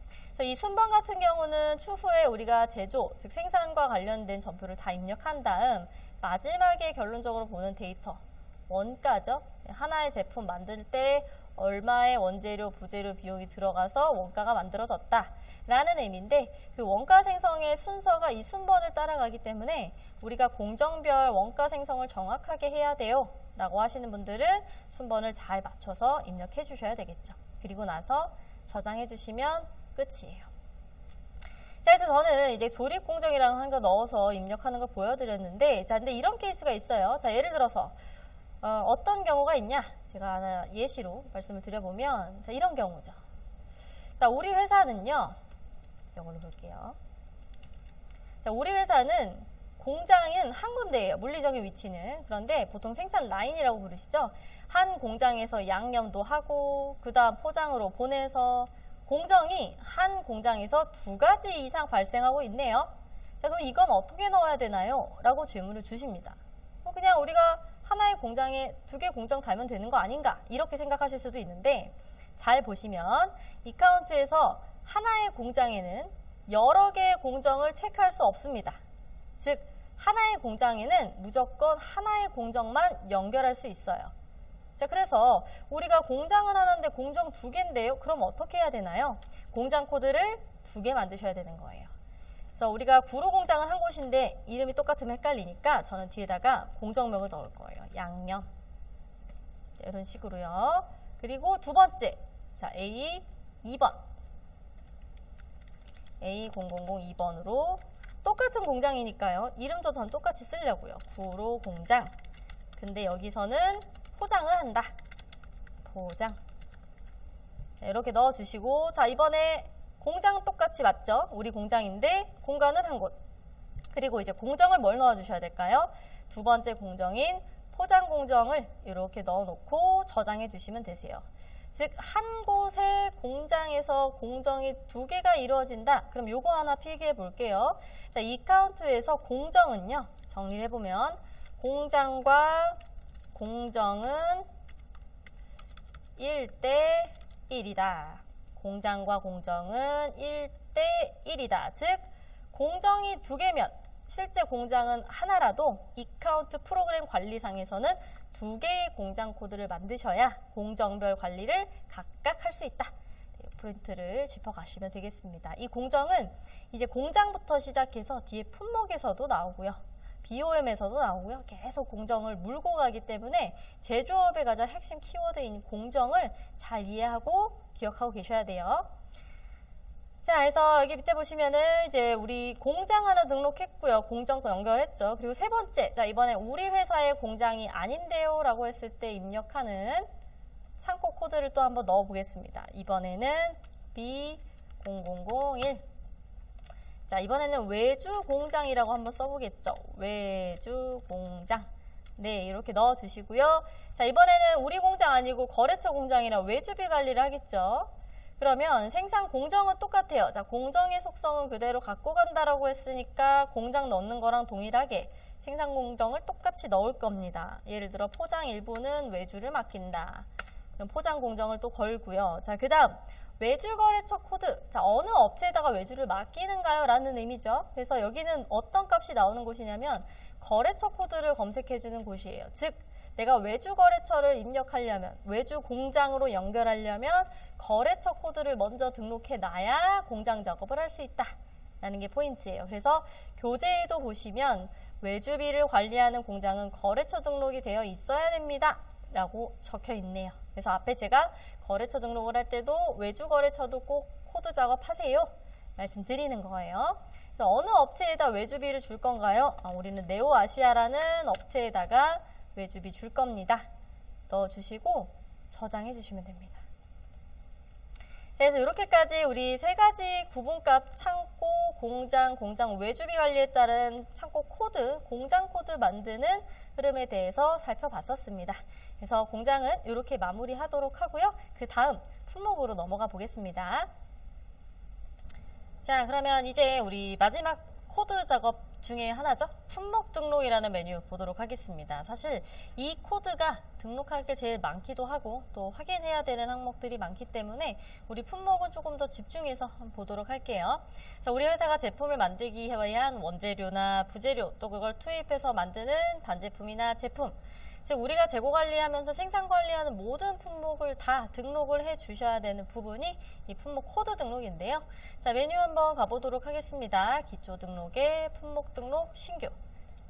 이 순번 같은 경우는 추후에 우리가 제조, 즉 생산과 관련된 전표를 다 입력한 다음 마지막에 결론적으로 보는 데이터, 원가죠. 하나의 제품 만들 때 얼마의 원재료, 부재료 비용이 들어가서 원가가 만들어졌다 라는 의미인데 그 원가 생성의 순서가 이 순번을 따라가기 때문에 우리가 공정별 원가 생성을 정확하게 해야 돼요 라고 하시는 분들은 순번을 잘 맞춰서 입력해 주셔야 되겠죠. 그리고 나서 저장해 주시면 끝이에요. 자, 그래서 저는 이제 조립 공정이라는 한 거 넣어서 입력하는 걸 보여드렸는데, 자, 근데 이런 케이스가 있어요. 자, 예를 들어서 어떤 경우가 있냐? 제가 하나 예시로 말씀을 드려보면, 자, 이런 경우죠. 자, 우리 회사는요, 이걸로 볼게요. 자, 우리 회사는 공장은 한 군데예요. 물리적인 위치는. 그런데 보통 생산 라인이라고 부르시죠. 한 공장에서 양념도 하고, 그 다음 포장으로 보내서 공정이 한 공장에서 2가지 이상 발생하고 있네요. 자, 그럼 이건 어떻게 넣어야 되나요? 라고 질문을 주십니다. 그냥 우리가 하나의 공장에 2개 공정 달면 되는 거 아닌가? 이렇게 생각하실 수도 있는데 잘 보시면 이카운트에서 하나의 공장에는 여러 개의 공정을 체크할 수 없습니다. 즉 하나의 공장에는 무조건 하나의 공정만 연결할 수 있어요. 자, 그래서 우리가 공장을 하는데 공정 2개인데요. 그럼 어떻게 해야 되나요? 공장 코드를 2개 만드셔야 되는 거예요. 그래서 우리가 구로 공장은 한 곳인데 이름이 똑같으면 헷갈리니까 저는 뒤에다가 공정명을 넣을 거예요. 양념. 자, 이런 식으로요. 그리고 두 번째, 자, A 2번. A0002번으로 똑같은 공장이니까요. 이름도 전 똑같이 쓰려고요. 구로 공장. 근데 여기서는 포장을 한다. 포장. 자, 이렇게 넣어주시고, 자, 이번에 공장 똑같이 맞죠? 우리 공장인데 공간은 한 곳. 그리고 이제 공정을 뭘 넣어주셔야 될까요? 두 번째 공정인 포장 공정을 이렇게 넣어놓고 저장해 주시면 되세요. 즉, 한 곳의 공장에서 공정이 2개가 이루어진다. 그럼 요거 하나 필기해 볼게요. 자, 이카운트에서 공정은요, 정리를 해보면 공장과 공정은 1대 1이다. 공장과 공정은 1대 1이다. 즉, 공정이 2개면 실제 공장은 하나라도 이카운트 프로그램 관리상에서는 2개의 공장 코드를 만드셔야 공정별 관리를 각각 할 수 있다. 프린트를 짚어가시면 되겠습니다. 이 공정은 이제 공장부터 시작해서 뒤에 품목에서도 나오고요. BOM에서도 나오고요. 계속 공정을 물고 가기 때문에 제조업의 가장 핵심 키워드인 공정을 잘 이해하고 기억하고 계셔야 돼요. 자, 그래서 여기 밑에 보시면은 이제 우리 공장 하나 등록했고요. 공정도 연결했죠. 그리고 세 번째, 자, 이번에 우리 회사의 공장이 아닌데요 라고 했을 때 입력하는 창고 코드를 또 한번 넣어 보겠습니다. 이번에는 B0001. 자, 이번에는 외주 공장이라고 한번 써보겠죠. 외주 공장. 네, 이렇게 넣어주시고요. 자, 이번에는 우리 공장 아니고 거래처 공장이라 외주비 관리를 하겠죠. 그러면 생산 공정은 똑같아요. 자, 공정의 속성은 그대로 갖고 간다라고 했으니까 공장 넣는 거랑 동일하게 생산 공정을 똑같이 넣을 겁니다. 예를 들어 포장 일부는 외주를 맡긴다. 그럼 포장 공정을 또 걸고요. 자, 그 다음 외주 거래처 코드. 자, 어느 업체에다가 외주를 맡기는가요? 라는 의미죠. 그래서 여기는 어떤 값이 나오는 곳이냐면 거래처 코드를 검색해주는 곳이에요. 즉, 내가 외주 거래처를 입력하려면, 외주 공장으로 연결하려면 거래처 코드를 먼저 등록해 놔야 공장 작업을 할 수 있다 라는 게 포인트예요. 그래서 교재에도 보시면 외주비를 관리하는 공장은 거래처 등록이 되어 있어야 됩니다 라고 적혀 있네요. 그래서 앞에 제가 거래처 등록을 할 때도 외주 거래처도 꼭 코드 작업하세요 말씀드리는 거예요. 그래서 어느 업체에다 외주비를 줄 건가요? 우리는 네오아시아라는 업체에다가 외주비 줄 겁니다. 넣어주시고 저장해 주시면 됩니다. 자, 그래서 이렇게까지 우리 세 가지 구분값 창고, 공장, 공장 외주비 관리에 따른 창고 코드, 공장 코드 만드는 흐름에 대해서 살펴봤었습니다. 그래서 공장은 이렇게 마무리하도록 하고요. 그 다음 품목으로 넘어가 보겠습니다. 자, 그러면 이제 우리 마지막 코드 작업 중에 하나죠. 품목 등록이라는 메뉴 보도록 하겠습니다. 사실 이 코드가 등록할 게 제일 많기도 하고 또 확인해야 되는 항목들이 많기 때문에 우리 품목은 조금 더 집중해서 한번 보도록 할게요. 자, 우리 회사가 제품을 만들기 위한 원재료나 부재료 또 그걸 투입해서 만드는 반제품이나 제품, 즉 우리가 재고 관리하면서 생산 관리하는 모든 품목을 다 등록을 해 주셔야 되는 부분이 이 품목 코드 등록인데요. 자, 메뉴 한번 가보도록 하겠습니다. 기초 등록에 품목 등록 신규,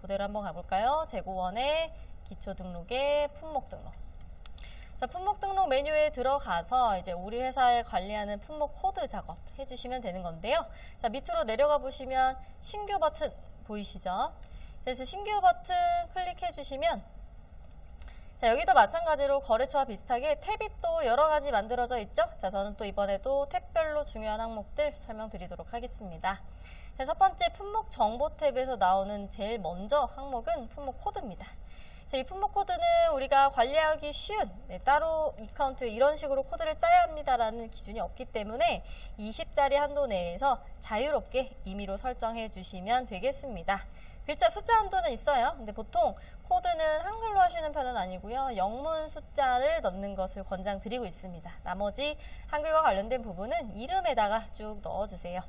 그대로 한번 가볼까요? 재고원의 기초 등록에 품목 등록. 자, 품목 등록 메뉴에 들어가서 이제 우리 회사에 관리하는 품목 코드 작업 해주시면 되는 건데요. 자, 밑으로 내려가 보시면 신규 버튼 보이시죠? 그래서 신규 버튼 클릭해 주시면 자, 여기도 마찬가지로 거래처와 비슷하게 탭이 또 여러 가지 만들어져 있죠. 자, 저는 또 이번에도 탭별로 중요한 항목들 설명드리도록 하겠습니다. 자, 첫 번째 품목 정보 탭에서 나오는 제일 먼저 항목은 품목 코드입니다. 자, 이 품목 코드는 우리가 관리하기 쉬운, 따로 이카운트에 이런 식으로 코드를 짜야 합니다라는 기준이 없기 때문에 20자리 한도 내에서 자유롭게 임의로 설정해 주시면 되겠습니다. 글자 숫자 한도는 있어요. 근데 보통 코드는 한글로 하시는 편은 아니고요. 영문 숫자를 넣는 것을 권장드리고 있습니다. 나머지 한글과 관련된 부분은 이름에다가 쭉 넣어주세요.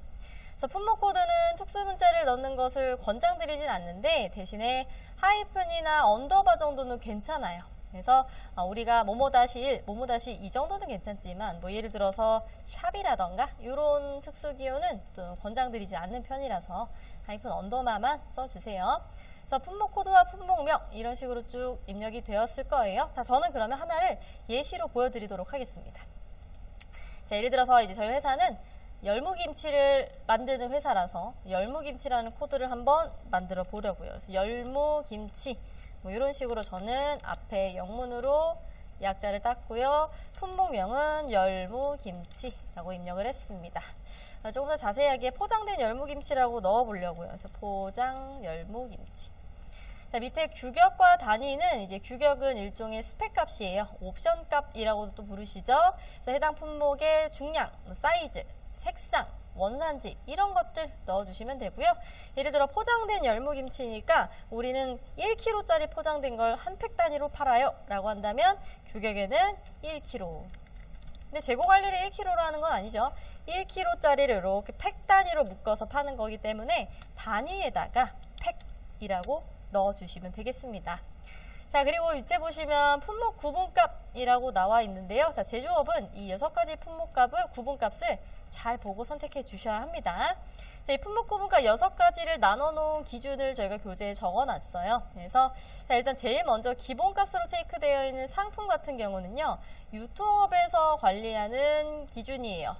그래서 품목 코드는 특수 문자를 넣는 것을 권장드리진 않는데 대신에 하이픈이나 언더바 정도는 괜찮아요. 그래서 우리가 뭐뭐-1, 뭐뭐-2 정도는 괜찮지만 뭐 예를 들어서 샵이라던가 이런 특수 기호는 또 권장드리지 않는 편이라서 하이픈 언더바만 써주세요. 그래서 품목 코드와 품목명 이런 식으로 쭉 입력이 되었을 거예요. 자, 저는 그러면 하나를 예시로 보여드리도록 하겠습니다. 자, 예를 들어서 이제 저희 회사는 열무김치를 만드는 회사라서 열무김치라는 코드를 한번 만들어 보려고요. 그래서 열무김치 뭐 이런 식으로 저는 앞에 영문으로 약자를 땄고요. 품목명은 열무김치라고 입력을 했습니다. 조금 더 자세하게 포장된 열무김치라고 넣어보려고요. 그래서 포장 열무김치. 자, 밑에 규격과 단위는 이제 규격은 일종의 스펙 값이에요. 옵션 값이라고도 또 부르시죠. 그래서 해당 품목의 중량, 사이즈, 색상, 원산지 이런 것들 넣어주시면 되고요. 예를 들어 포장된 열무김치니까 우리는 1kg짜리 포장된 걸 한 팩 단위로 팔아요 라고 한다면 규격에는 1kg. 근데 재고 관리를 1kg로 하는 건 아니죠. 1kg짜리를 이렇게 팩 단위로 묶어서 파는 거기 때문에 단위에다가 팩이라고 넣어주시면 되겠습니다. 자, 그리고 밑에 보시면 품목 구분값이라고 나와 있는데요. 자, 제조업은 이 6가지 품목값을 구분값을 잘 보고 선택해 주셔야 합니다. 자, 이 품목 구분값 6가지를 나눠 놓은 기준을 저희가 교재에 적어 놨어요. 그래서 자, 일단 제일 먼저 기본값으로 체크되어 있는 상품 같은 경우는요. 유통업에서 관리하는 기준이에요.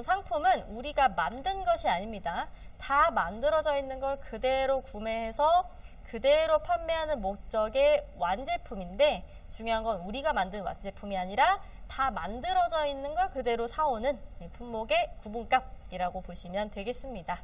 상품은 우리가 만든 것이 아닙니다. 다 만들어져 있는 걸 그대로 구매해서 그대로 판매하는 목적의 완제품인데 중요한 건 우리가 만든 완제품이 아니라 다 만들어져 있는 걸 그대로 사오는 품목의 구분값이라고 보시면 되겠습니다.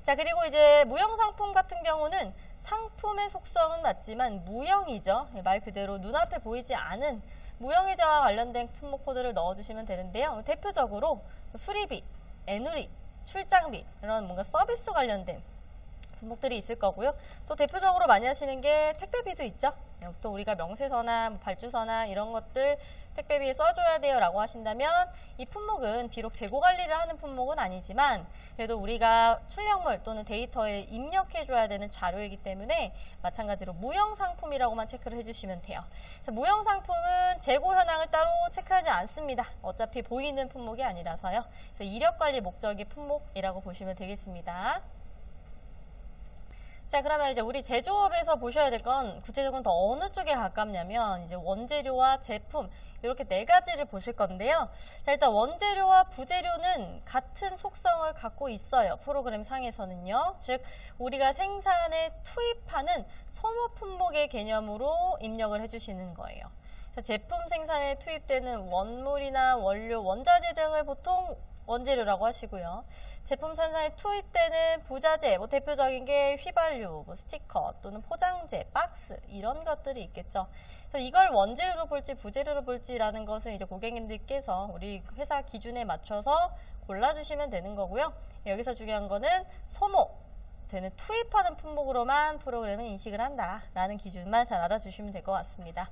자, 그리고 이제 무형상품 같은 경우는 상품의 속성은 맞지만 무형이죠. 말 그대로 눈앞에 보이지 않은 무형의자와 관련된 품목 코드를 넣어주시면 되는데요. 대표적으로 수리비, 애누리, 출장비 이런 뭔가 서비스 관련된 품목들이 있을 거고요. 또 대표적으로 많이 하시는 게 택배비도 있죠. 또 우리가 명세서나 발주서나 이런 것들 택배비에 써줘야 돼요 라고 하신다면 이 품목은 비록 재고 관리를 하는 품목은 아니지만 그래도 우리가 출력물 또는 데이터에 입력해 줘야 되는 자료이기 때문에 마찬가지로 무형상품이라고만 체크를 해주시면 돼요. 자, 무형상품은 재고 현황을 따로 체크하지 않습니다. 어차피 보이는 품목이 아니라서요. 그래서 이력관리 목적의 품목이라고 보시면 되겠습니다. 자, 그러면 이제 우리 제조업에서 보셔야 될 건 구체적으로 더 어느 쪽에 가깝냐면 이제 원재료와 제품 이렇게 4가지를 보실 건데요. 자, 일단 원재료와 부재료는 같은 속성을 갖고 있어요. 프로그램 상에서는요. 즉 우리가 생산에 투입하는 소모 품목의 개념으로 입력을 해주시는 거예요. 자, 제품 생산에 투입되는 원물이나 원료, 원자재 등을 보통 원재료라고 하시고요. 제품 생산에 투입되는 부자재, 뭐 대표적인 게 휘발유, 뭐 스티커 또는 포장재, 박스 이런 것들이 있겠죠. 그래서 이걸 원재료로 볼지 부재료로 볼지라는 것은 이제 고객님들께서 우리 회사 기준에 맞춰서 골라주시면 되는 거고요. 여기서 중요한 거는 소모되는 투입하는 품목으로만 프로그램을 인식을 한다라는 기준만 잘 알아주시면 될 것 같습니다.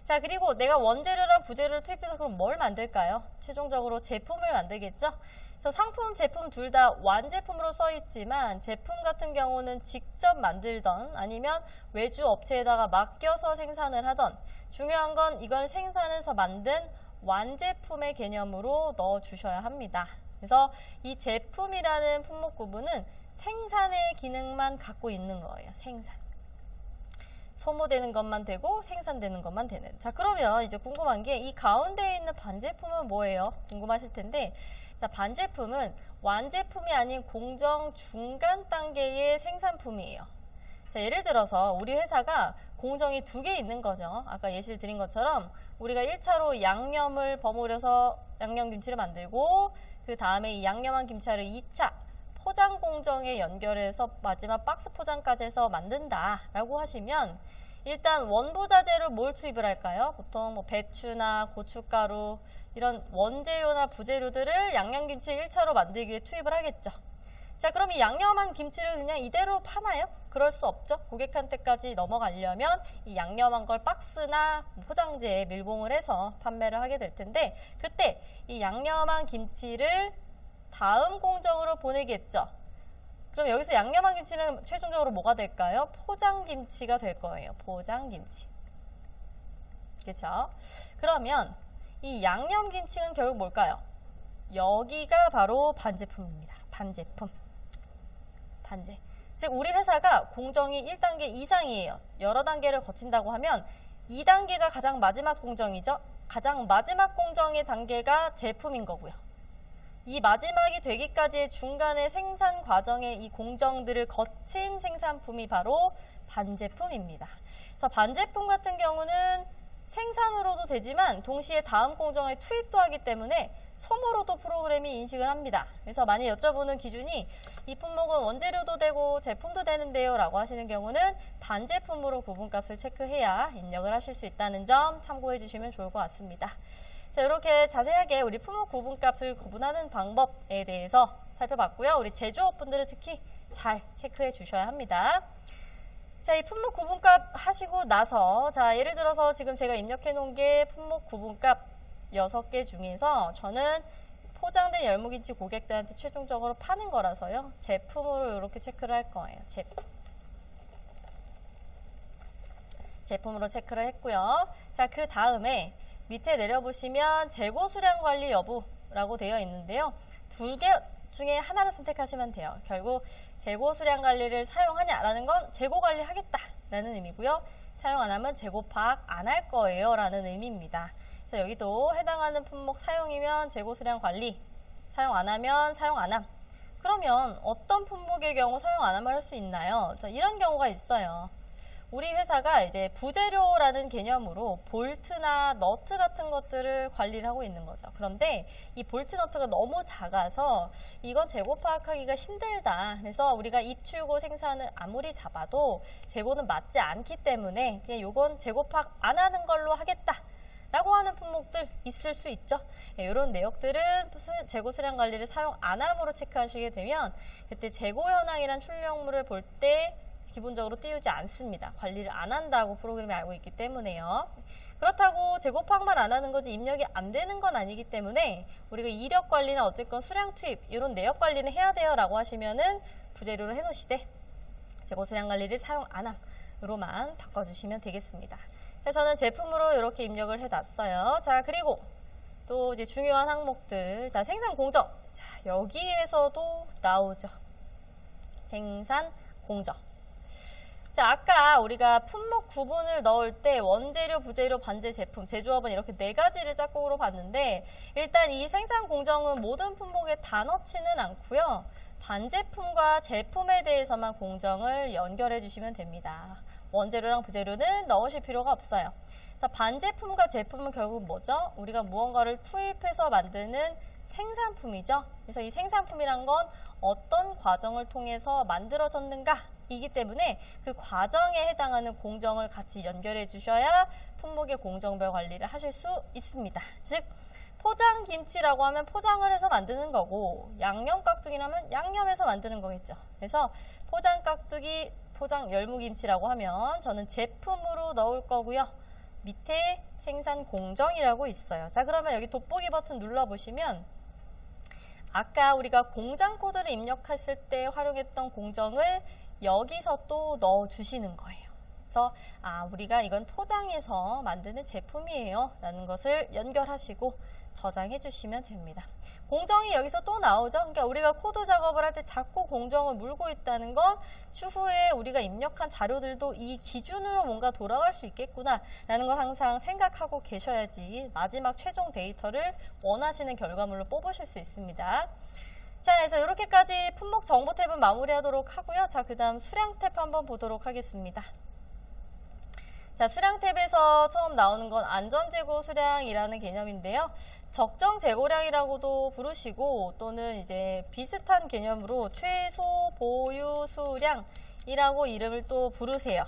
자, 그리고 내가 원재료랑 부재료를 투입해서 그럼 뭘 만들까요? 최종적으로 제품을 만들겠죠? 그래서 상품, 제품 둘 다 완제품으로 써 있지만 제품 같은 경우는 직접 만들던 아니면 외주 업체에다가 맡겨서 생산을 하던 중요한 건 이걸 생산해서 만든 완제품의 개념으로 넣어 주셔야 합니다. 그래서 이 제품이라는 품목 구분은 생산의 기능만 갖고 있는 거예요. 생산. 소모되는 것만 되고 생산되는 것만 되는. 자, 그러면 이제 궁금한 게 이 가운데에 있는 반제품은 뭐예요? 궁금하실 텐데, 자, 반제품은 완제품이 아닌 공정 중간 단계의 생산품이에요. 자, 예를 들어서 우리 회사가 공정이 2개 있는 거죠. 아까 예시를 드린 것처럼 우리가 1차로 양념을 버무려서 양념김치를 만들고 그 다음에 이 양념한 김치를 2차 포장 공정에 연결해서 마지막 박스 포장까지 해서 만든다라고 하시면 일단 원부자재로 뭘 투입을 할까요? 보통 뭐 배추나 고춧가루 이런 원재료나 부재료들을 양념김치 1차로 만들기 위해 투입을 하겠죠. 자, 그럼 이 양념한 김치를 그냥 이대로 파나요? 그럴 수 없죠. 고객한테까지 넘어가려면 이 양념한 걸 박스나 포장재에 밀봉을 해서 판매를 하게 될 텐데 그때 이 양념한 김치를 다음 공정으로 보내겠죠. 그럼 여기서 양념한 김치는 최종적으로 뭐가 될까요? 포장김치가 될 거예요. 포장김치. 그렇죠? 그러면 이 양념김치는 결국 뭘까요? 여기가 바로 반제품입니다. 반제품. 반제. 즉 우리 회사가 공정이 1단계 이상이에요. 여러 단계를 거친다고 하면 2단계가 가장 마지막 공정이죠. 가장 마지막 공정의 단계가 제품인 거고요. 이 마지막이 되기까지의 중간의 생산 과정의 이 공정들을 거친 생산품이 바로 반제품입니다. 그래서 반제품 같은 경우는 생산으로도 되지만 동시에 다음 공정에 투입도 하기 때문에 소모로도 프로그램이 인식을 합니다. 그래서 만약 여쭤보는 기준이 이 품목은 원재료도 되고 제품도 되는데요 라고 하시는 경우는 반제품으로 구분값을 체크해야 입력을 하실 수 있다는 점 참고해 주시면 좋을 것 같습니다. 자, 이렇게 자세하게 우리 품목 구분값을 구분하는 방법에 대해서 살펴봤고요. 우리 제조업분들은 특히 잘 체크해 주셔야 합니다. 자, 이 품목 구분값 하시고 나서 자, 예를 들어서 지금 제가 입력해 놓은 게 품목 구분값 6개 중에서 저는 포장된 열무김치 고객들한테 최종적으로 파는 거라서요. 제품으로 이렇게 체크를 할 거예요. 제품으로 체크를 했고요. 자, 그 다음에 밑에 내려보시면 재고 수량 관리 여부라고 되어 있는데요. 2개 중에 하나를 선택하시면 돼요. 결국 재고 수량 관리를 사용하냐라는 건 재고 관리 하겠다라는 의미고요. 사용 안 하면 재고 파악 안 할 거예요 라는 의미입니다. 그래서 여기도 해당하는 품목 사용이면 재고 수량 관리, 사용 안 하면 사용 안 함. 그러면 어떤 품목의 경우 사용 안 하면 할 수 있나요? 자, 이런 경우가 있어요. 우리 회사가 이제 부재료라는 개념으로 볼트나 너트 같은 것들을 관리를 하고 있는 거죠. 그런데 이 볼트 너트가 너무 작아서 이건 재고 파악하기가 힘들다. 그래서 우리가 입출고 생산을 아무리 잡아도 재고는 맞지 않기 때문에 그냥 요건 재고 파악 안 하는 걸로 하겠다. 라고 하는 품목들 있을 수 있죠. 이런 내역들은 재고 수량 관리를 사용 안 함으로 체크하시게 되면 그때 재고 현황이란 출력물을 볼 때 기본적으로 띄우지 않습니다. 관리를 안 한다고 프로그램이 알고 있기 때문에요. 그렇다고 재고 파악만 안 하는 거지 입력이 안 되는 건 아니기 때문에 우리가 이력 관리나 어쨌건 수량 투입 이런 내역 관리는 해야 돼요 라고 하시면은 부재료를 해놓으시되 재고 수량 관리를 사용 안 함으로만 바꿔주시면 되겠습니다. 자, 저는 제품으로 이렇게 입력을 해놨어요. 자, 그리고 또 이제 중요한 항목들. 자, 생산 공정. 자, 여기에서도 나오죠. 생산 공정. 자, 아까 우리가 품목 구분을 넣을 때 원재료, 부재료, 반제 제품, 제조업은 이렇게 4가지를 짝꿍으로 봤는데 일단 이 생산 공정은 모든 품목에 다 넣지는 않고요. 반제품과 제품에 대해서만 공정을 연결해 주시면 됩니다. 원재료랑 부재료는 넣으실 필요가 없어요. 자, 반제품과 제품은 결국 뭐죠? 우리가 무언가를 투입해서 만드는 생산품이죠. 그래서 이 생산품이란 건 어떤 과정을 통해서 만들어졌는가 이기 때문에 그 과정에 해당하는 공정을 같이 연결해 주셔야 품목의 공정별 관리를 하실 수 있습니다. 즉 포장 김치라고 하면 포장을 해서 만드는 거고 양념 깍두기라면 양념해서 만드는 거겠죠. 그래서 포장 깍두기, 포장 열무김치라고 하면 저는 제품으로 넣을 거고요. 밑에 생산 공정이라고 있어요. 자, 그러면 여기 돋보기 버튼 눌러보시면 아까 우리가 공장 코드를 입력했을 때 활용했던 공정을 여기서 또 넣어주시는 거예요. 그래서 우리가 이건 포장해서 만드는 제품이에요 라는 것을 연결하시고 저장해 주시면 됩니다. 공정이 여기서 또 나오죠. 그러니까 우리가 코드 작업을 할 때 자꾸 공정을 물고 있다는 건 추후에 우리가 입력한 자료들도 이 기준으로 뭔가 돌아갈 수 있겠구나 라는 걸 항상 생각하고 계셔야지 마지막 최종 데이터를 원하시는 결과물로 뽑으실 수 있습니다. 자, 그래서 이렇게까지 품목 정보 탭은 마무리하도록 하고요. 자, 그 다음 수량 탭 한번 보도록 하겠습니다. 자, 수량 탭에서 처음 나오는 건 안전재고 수량이라는 개념인데요. 적정 재고량이라고도 부르시고 또는 이제 비슷한 개념으로 최소 보유 수량이라고 이름을 또 부르세요.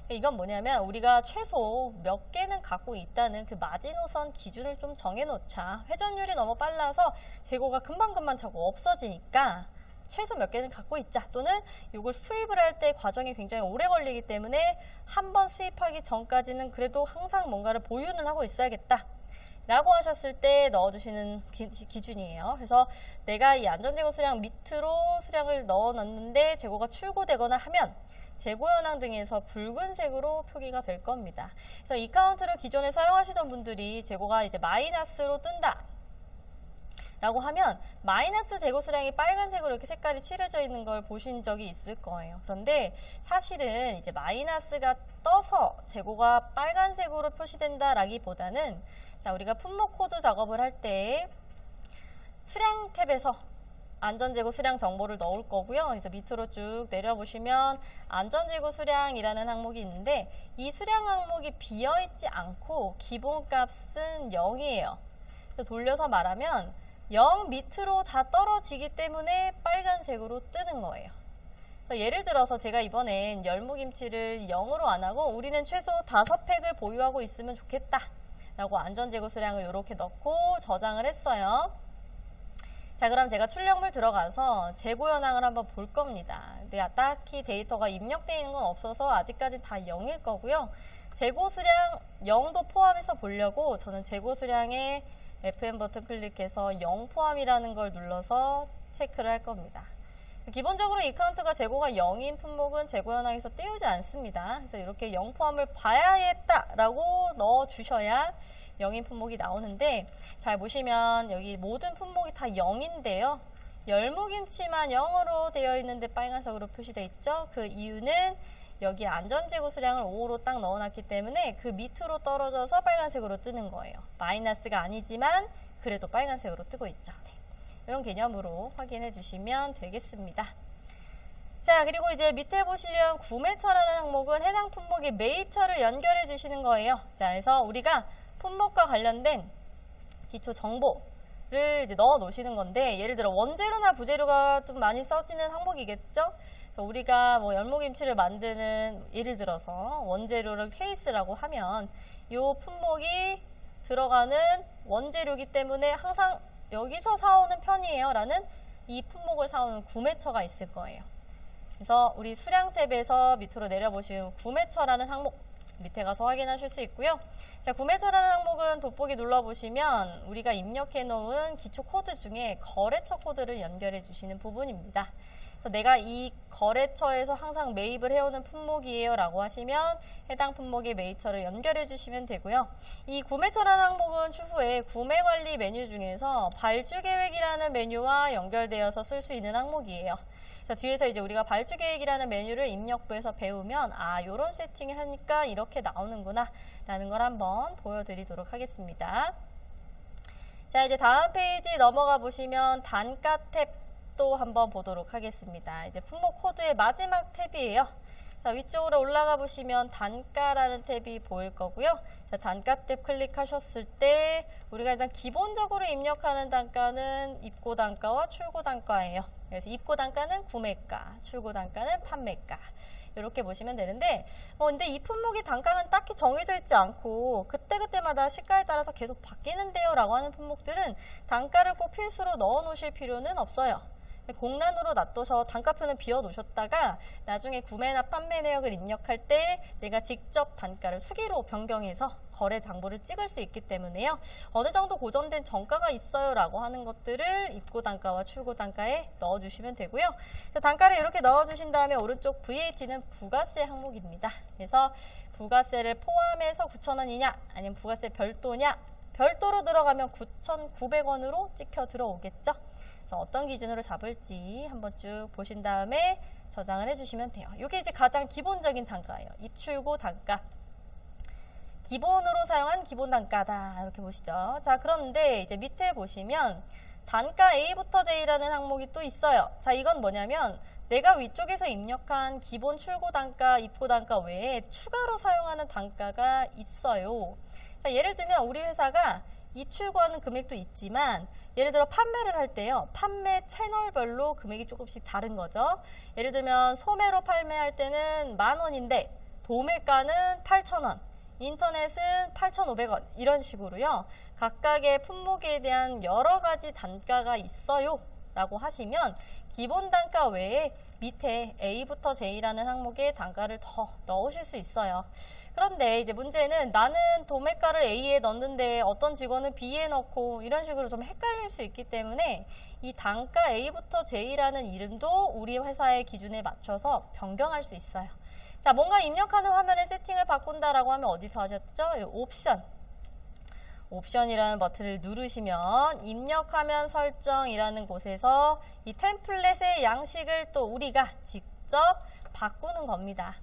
이건 뭐냐면 우리가 최소 몇 개는 갖고 있다는 그 마지노선 기준을 좀 정해놓자. 회전율이 너무 빨라서 재고가 금방금방 자꾸 없어지니까 최소 몇 개는 갖고 있자. 또는 이걸 수입을 할 때 과정이 굉장히 오래 걸리기 때문에 한 번 수입하기 전까지는 그래도 항상 뭔가를 보유는 하고 있어야겠다 라고 하셨을 때 넣어주시는 기준이에요. 그래서 내가 이 안전재고 수량 밑으로 수량을 넣어놨는데 재고가 출고되거나 하면 재고 현황 등에서 붉은색으로 표기가 될 겁니다. 그래서 이 카운트를 기존에 사용하시던 분들이 재고가 이제 마이너스로 뜬다 라고 하면 마이너스 재고 수량이 빨간색으로 이렇게 색깔이 칠해져 있는 걸 보신 적이 있을 거예요. 그런데 사실은 이제 마이너스가 떠서 재고가 빨간색으로 표시된다 라기보다는 자, 우리가 품목 코드 작업을 할 때 수량 탭에서 안전재고 수량 정보를 넣을 거고요. 그래서 밑으로 쭉 내려보시면 안전재고 수량이라는 항목이 있는데 이 수량 항목이 비어있지 않고 기본값은 0이에요. 그래서 돌려서 말하면 0 밑으로 다 떨어지기 때문에 빨간색으로 뜨는 거예요. 그래서 예를 들어서 제가 이번엔 열무김치를 0으로 안 하고 우리는 최소 5팩을 보유하고 있으면 좋겠다 라고 안전재고 수량을 이렇게 넣고 저장을 했어요. 자, 그럼 제가 출력물 들어가서 재고 현황을 한번 볼 겁니다. 근데 딱히 데이터가 입력되어 있는 건 없어서 아직까지 다 0일 거고요. 재고 수량 0도 포함해서 보려고 저는 재고 수량에 FM 버튼 클릭해서 0 포함이라는 걸 눌러서 체크를 할 겁니다. 기본적으로 이 카운트가 재고가 0인 품목은 재고 현황에서 띄우지 않습니다. 그래서 이렇게 0 포함을 봐야겠다라고 넣어주셔야 0인 품목이 나오는데 잘 보시면 여기 모든 품목이 다 0인데요. 열무김치만 0으로 되어 있는데 빨간색으로 표시되어 있죠. 그 이유는 여기 안전재고 수량을 5로 딱 넣어놨기 때문에 그 밑으로 떨어져서 빨간색으로 뜨는 거예요. 마이너스가 아니지만 그래도 빨간색으로 뜨고 있죠. 네. 이런 개념으로 확인해 주시면 되겠습니다. 자, 그리고 이제 밑에 보시면 구매처라는 항목은 해당 품목의 매입처를 연결해 주시는 거예요. 자, 그래서 우리가 품목과 관련된 기초 정보를 이제 넣어 놓으시는 건데 예를 들어 원재료나 부재료가 좀 많이 써지는 항목이겠죠. 그래서 우리가 뭐 열무김치를 만드는 예를 들어서 원재료를 케이스라고 하면 이 품목이 들어가는 원재료이기 때문에 항상 여기서 사오는 편이에요 라는 이 품목을 사오는 구매처가 있을 거예요. 그래서 우리 수량 탭에서 밑으로 내려보시면 구매처라는 항목 밑에 가서 확인하실 수 있고요. 자, 구매처라는 항목은 돋보기 눌러보시면 우리가 입력해 놓은 기초 코드 중에 거래처 코드를 연결해 주시는 부분입니다. 그래서 내가 이 거래처에서 항상 매입을 해오는 품목이에요 라고 하시면 해당 품목의 매입처를 연결해 주시면 되고요. 이 구매처라는 항목은 추후에 구매관리 메뉴 중에서 발주계획이라는 메뉴와 연결되어서 쓸 수 있는 항목이에요. 자, 뒤에서 이제 우리가 발주계획이라는 메뉴를 입력부에서 배우면 요런 세팅을 하니까 이렇게 나오는구나 라는 걸 한번 보여드리도록 하겠습니다. 자, 이제 다음 페이지 넘어가 보시면 단가 탭 또 한번 보도록 하겠습니다. 이제 품목 코드의 마지막 탭이에요. 자, 위쪽으로 올라가 보시면 단가라는 탭이 보일 거고요. 자, 단가 탭 클릭하셨을 때 우리가 일단 기본적으로 입력하는 단가는 입고 단가와 출고 단가예요. 그래서 입고 단가는 구매가, 출고 단가는 판매가. 이렇게 보시면 되는데 근데 이 품목이 단가는 딱히 정해져 있지 않고 그때그때마다 시가에 따라서 계속 바뀌는데요 라고 하는 품목들은 단가를 꼭 필수로 넣어 놓으실 필요는 없어요. 공란으로 놔둬서 단가표는 비워 놓으셨다가 나중에 구매나 판매 내역을 입력할 때 내가 직접 단가를 수기로 변경해서 거래 장부를 찍을 수 있기 때문에요. 어느 정도 고정된 정가가 있어요 라고 하는 것들을 입고 단가와 출고 단가에 넣어주시면 되고요. 단가를 이렇게 넣어주신 다음에 오른쪽 VAT는 부가세 항목입니다. 그래서 부가세를 포함해서 9,000원이냐 아니면 부가세 별도냐, 별도로 들어가면 9,900원으로 찍혀 들어오겠죠. 어떤 기준으로 잡을지 한번 쭉 보신 다음에 저장을 해주시면 돼요. 이게 이제 가장 기본적인 단가예요. 입출고 단가. 기본으로 사용한 기본 단가다. 이렇게 보시죠. 자, 그런데 이제 밑에 보시면 단가 A부터 J라는 항목이 또 있어요. 자, 이건 뭐냐면 내가 위쪽에서 입력한 기본 출고 단가, 입고 단가 외에 추가로 사용하는 단가가 있어요. 자, 예를 들면 우리 회사가 입출고하는 금액도 있지만 예를 들어 판매를 할 때요. 판매 채널별로 금액이 조금씩 다른 거죠. 예를 들면 소매로 판매할 때는 10,000원인데 도매가는 8,000원, 인터넷은 8,500원 이런 식으로요. 각각의 품목에 대한 여러 가지 단가가 있어요 라고 하시면 기본 단가 외에 밑에 A부터 J라는 항목에 단가를 더 넣으실 수 있어요. 그런데 이제 문제는 나는 도매가를 A에 넣는데 어떤 직원은 B에 넣고 이런 식으로 좀 헷갈릴 수 있기 때문에 이 단가 A부터 J라는 이름도 우리 회사의 기준에 맞춰서 변경할 수 있어요. 자, 뭔가 입력하는 화면의 세팅을 바꾼다라고 하면 어디서 하셨죠? 옵션이라는 버튼을 누르시면 입력화면 설정이라는 곳에서 이 템플릿의 양식을 또 우리가 직접 바꾸는 겁니다.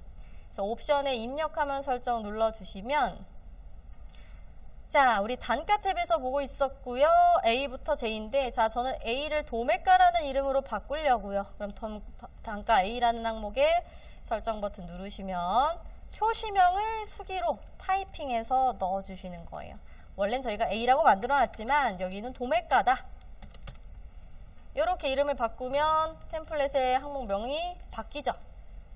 그래서 옵션에 입력화면 설정 눌러주시면 자, 우리 단가 탭에서 보고 있었고요. A부터 J인데 자, 저는 A를 도매가라는 이름으로 바꾸려고요. 그럼 단가 A라는 항목에 설정 버튼 누르시면 표시명을 수기로 타이핑해서 넣어주시는 거예요. 원래는 저희가 A라고 만들어놨지만 여기는 도매가다. 이렇게 이름을 바꾸면 템플릿의 항목명이 바뀌죠.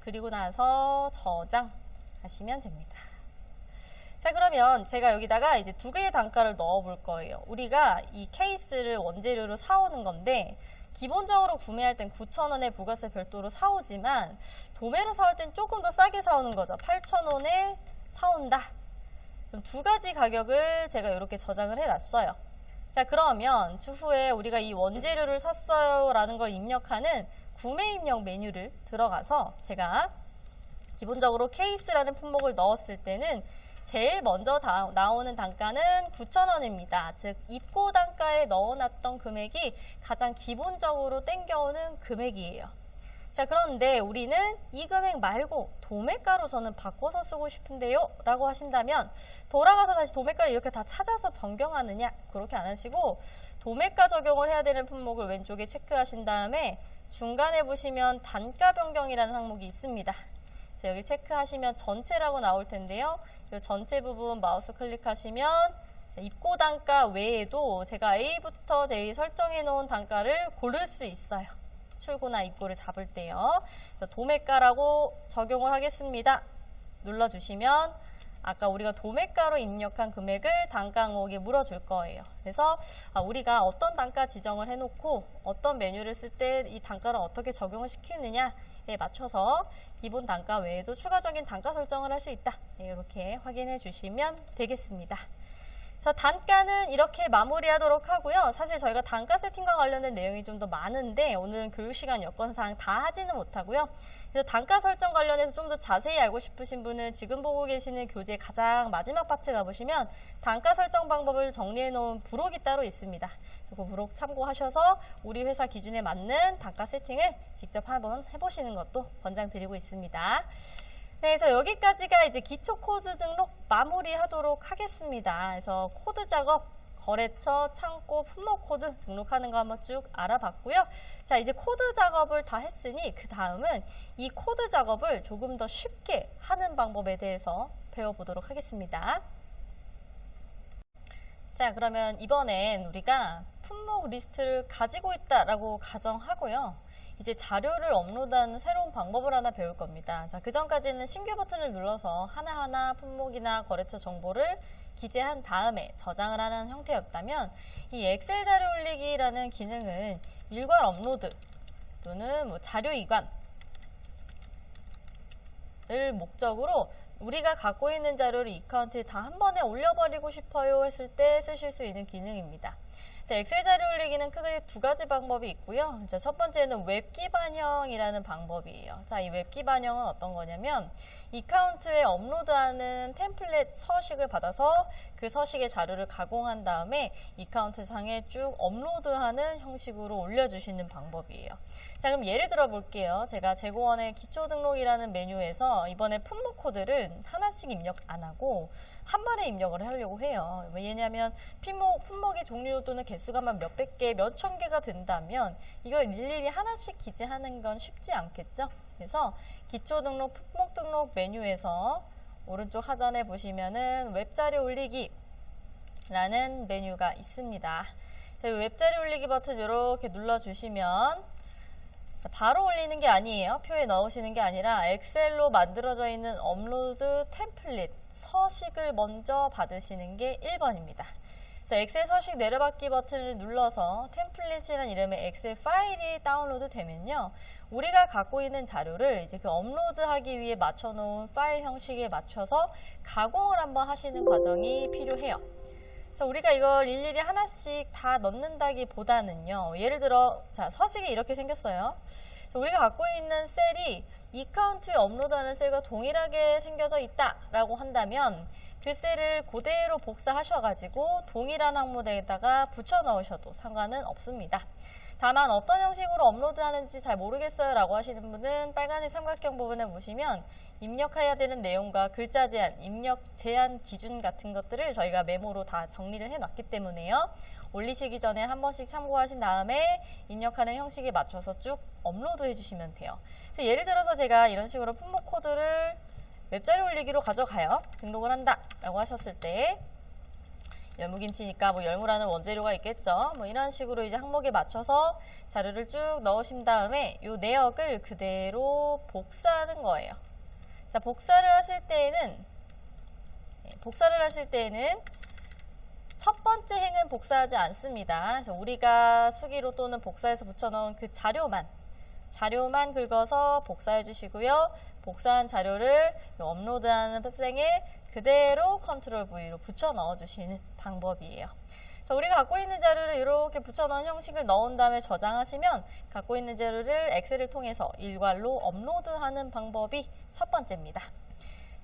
그리고 나서 저장하시면 됩니다. 자, 그러면 제가 여기다가 이제 두 개의 단가를 넣어 볼 거예요. 우리가 이 케이스를 원재료로 사오는 건데 기본적으로 구매할 땐 9,000원에 부가세 별도로 사오지만 도매로 사올 땐 조금 더 싸게 사오는 거죠. 8,000원에 사온다. 그럼 두 가지 가격을 제가 이렇게 저장을 해놨어요. 자, 그러면 추후에 우리가 이 원재료를 샀어요 라는 걸 입력하는 구매 입력 메뉴를 들어가서 제가 기본적으로 케이스라는 품목을 넣었을 때는 제일 먼저 나오는 단가는 9,000원입니다. 즉 입고 단가에 넣어놨던 금액이 가장 기본적으로 땡겨오는 금액이에요. 자, 그런데 우리는 이 금액 말고 도매가로 저는 바꿔서 쓰고 싶은데요 라고 하신다면 돌아가서 다시 도매가를 이렇게 다 찾아서 변경하느냐, 그렇게 안 하시고 도매가 적용을 해야 되는 품목을 왼쪽에 체크하신 다음에 중간에 보시면 단가 변경이라는 항목이 있습니다. 자, 여기 체크하시면 전체라고 나올 텐데요. 이 전체 부분 마우스 클릭하시면 입고 단가 외에도 제가 A부터 J 설정해 놓은 단가를 고를 수 있어요. 출고나 입고를 잡을 때요. 그래서 도매가라고 적용을 하겠습니다. 눌러주시면 아까 우리가 도매가로 입력한 금액을 단가 항목에 물어줄 거예요. 그래서 우리가 어떤 단가 지정을 해놓고 어떤 메뉴를 쓸 때 이 단가를 어떻게 적용을 시키느냐에 맞춰서 기본 단가 외에도 추가적인 단가 설정을 할 수 있다. 이렇게 확인해 주시면 되겠습니다. 자, 단가는 이렇게 마무리하도록 하고요. 사실 저희가 단가 세팅과 관련된 내용이 좀 더 많은데 오늘은 교육 시간 여건상 다 하지는 못하고요. 그래서 단가 설정 관련해서 좀 더 자세히 알고 싶으신 분은 지금 보고 계시는 교재 가장 마지막 파트 가보시면 단가 설정 방법을 정리해 놓은 부록이 따로 있습니다. 그 부록 참고하셔서 우리 회사 기준에 맞는 단가 세팅을 직접 한번 해보시는 것도 권장드리고 있습니다. 네, 그래서 여기까지가 이제 기초 코드 등록 마무리하도록 하겠습니다. 그래서 코드 작업 거래처, 창고, 품목 코드 등록하는 거 한번 쭉 알아봤고요. 자, 이제 코드 작업을 다 했으니 그 다음은 이 코드 작업을 조금 더 쉽게 하는 방법에 대해서 배워보도록 하겠습니다. 자, 그러면 이번엔 우리가 품목 리스트를 가지고 있다라고 가정하고요. 이제 자료를 업로드하는 새로운 방법을 하나 배울 겁니다. 자, 그 전까지는 신규 버튼을 눌러서 하나하나 품목이나 거래처 정보를 기재한 다음에 저장을 하는 형태였다면 이 엑셀 자료 올리기라는 기능은 일괄 업로드 또는 뭐 자료 이관을 목적으로 우리가 갖고 있는 자료를 이 카운트에 다 한 번에 올려버리고 싶어요 했을 때 쓰실 수 있는 기능입니다. 자, 엑셀 자료 올리기는 크게 두 가지 방법이 있고요. 자, 첫 번째는 웹 기반형이라는 방법이에요. 자, 이 웹 기반형은 어떤 거냐면 이 카운트에 업로드하는 템플릿 서식을 받아서 그 서식의 자료를 가공한 다음에 이 카운트 상에 쭉 업로드하는 형식으로 올려주시는 방법이에요. 자, 그럼 예를 들어 볼게요. 제가 재고원의 기초 등록이라는 메뉴에서 이번에 품목 코드를 하나씩 입력 안 하고 한 번에 입력을 하려고 해요. 왜냐하면 품목의 종류 또는 개수가 만 몇백 개, 몇천 개가 된다면 이걸 일일이 하나씩 기재하는 건 쉽지 않겠죠? 그래서 기초 등록, 품목 등록 메뉴에서 오른쪽 하단에 보시면은 웹자료 올리기 라는 메뉴가 있습니다. 웹자료 올리기 버튼 이렇게 눌러주시면 바로 올리는 게 아니에요. 표에 넣으시는 게 아니라 엑셀로 만들어져 있는 업로드 템플릿 서식을 먼저 받으시는 게 1번입니다. 그래서 엑셀 서식 내려받기 버튼을 눌러서 템플릿이라는 이름의 엑셀 파일이 다운로드 되면요. 우리가 갖고 있는 자료를 이제 그 업로드하기 위해 맞춰놓은 파일 형식에 맞춰서 가공을 한번 하시는 과정이 필요해요. 그래서 우리가 이걸 일일이 하나씩 다 넣는다기보다는요. 예를 들어 자, 서식이 이렇게 생겼어요. 우리가 갖고 있는 셀이 이 카운트에 업로드하는 셀과 동일하게 생겨져 있다라고 한다면 그 셀을 그대로 복사하셔가지고 동일한 항목에다가 붙여 넣으셔도 상관은 없습니다. 다만 어떤 형식으로 업로드하는지 잘 모르겠어요 라고 하시는 분은 빨간색 삼각형 부분에 보시면 입력해야 되는 내용과 글자 제한, 입력 제한 기준 같은 것들을 저희가 메모로 다 정리를 해놨기 때문에요. 올리시기 전에 한 번씩 참고하신 다음에 입력하는 형식에 맞춰서 쭉 업로드 해주시면 돼요. 그래서 예를 들어서 제가 이런 식으로 품목 코드를 웹자료 올리기로 가져가요. 등록을 한다 라고 하셨을 때 열무김치니까 뭐 열무라는 원재료가 있겠죠. 뭐 이런 식으로 이제 항목에 맞춰서 자료를 쭉 넣으신 다음에 이 내역을 그대로 복사하는 거예요. 자, 복사를 하실 때에는 첫 번째 행은 복사하지 않습니다. 그래서 우리가 수기로 또는 복사해서 붙여놓은 그 자료만 긁어서 복사해 주시고요. 복사한 자료를 업로드하는 섹션에 그대로 컨트롤 V로 붙여 넣어 주시는 방법이에요. 그래서 우리가 갖고 있는 자료를 이렇게 붙여 넣은 형식을 넣은 다음에 저장하시면 갖고 있는 자료를 엑셀을 통해서 일괄로 업로드하는 방법이 첫 번째입니다.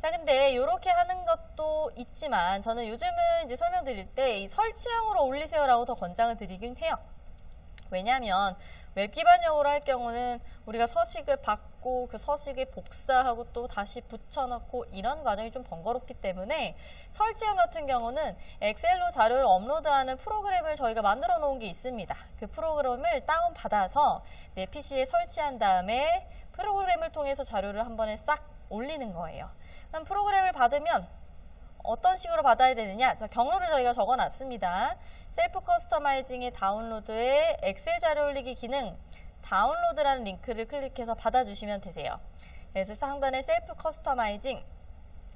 자, 근데 이렇게 하는 것도 있지만 저는 요즘은 이제 설명드릴 때 이 설치형으로 올리세요라고 더 권장을 드리긴 해요. 왜냐하면 웹 기반형으로 할 경우는 우리가 서식을 받고 그 서식을 복사하고 또 다시 붙여넣고 이런 과정이 좀 번거롭기 때문에 설치형 같은 경우는 엑셀로 자료를 업로드하는 프로그램을 저희가 만들어 놓은 게 있습니다. 그 프로그램을 다운받아서 내 PC에 설치한 다음에 프로그램을 통해서 자료를 한 번에 싹 올리는 거예요. 그럼 프로그램을 받으면 어떤 식으로 받아야 되느냐? 자, 경로를 저희가 적어놨습니다. 셀프 커스터마이징의 다운로드에 엑셀 자료 올리기 기능 다운로드라는 링크를 클릭해서 받아주시면 되세요. 그래서 상단에 셀프 커스터마이징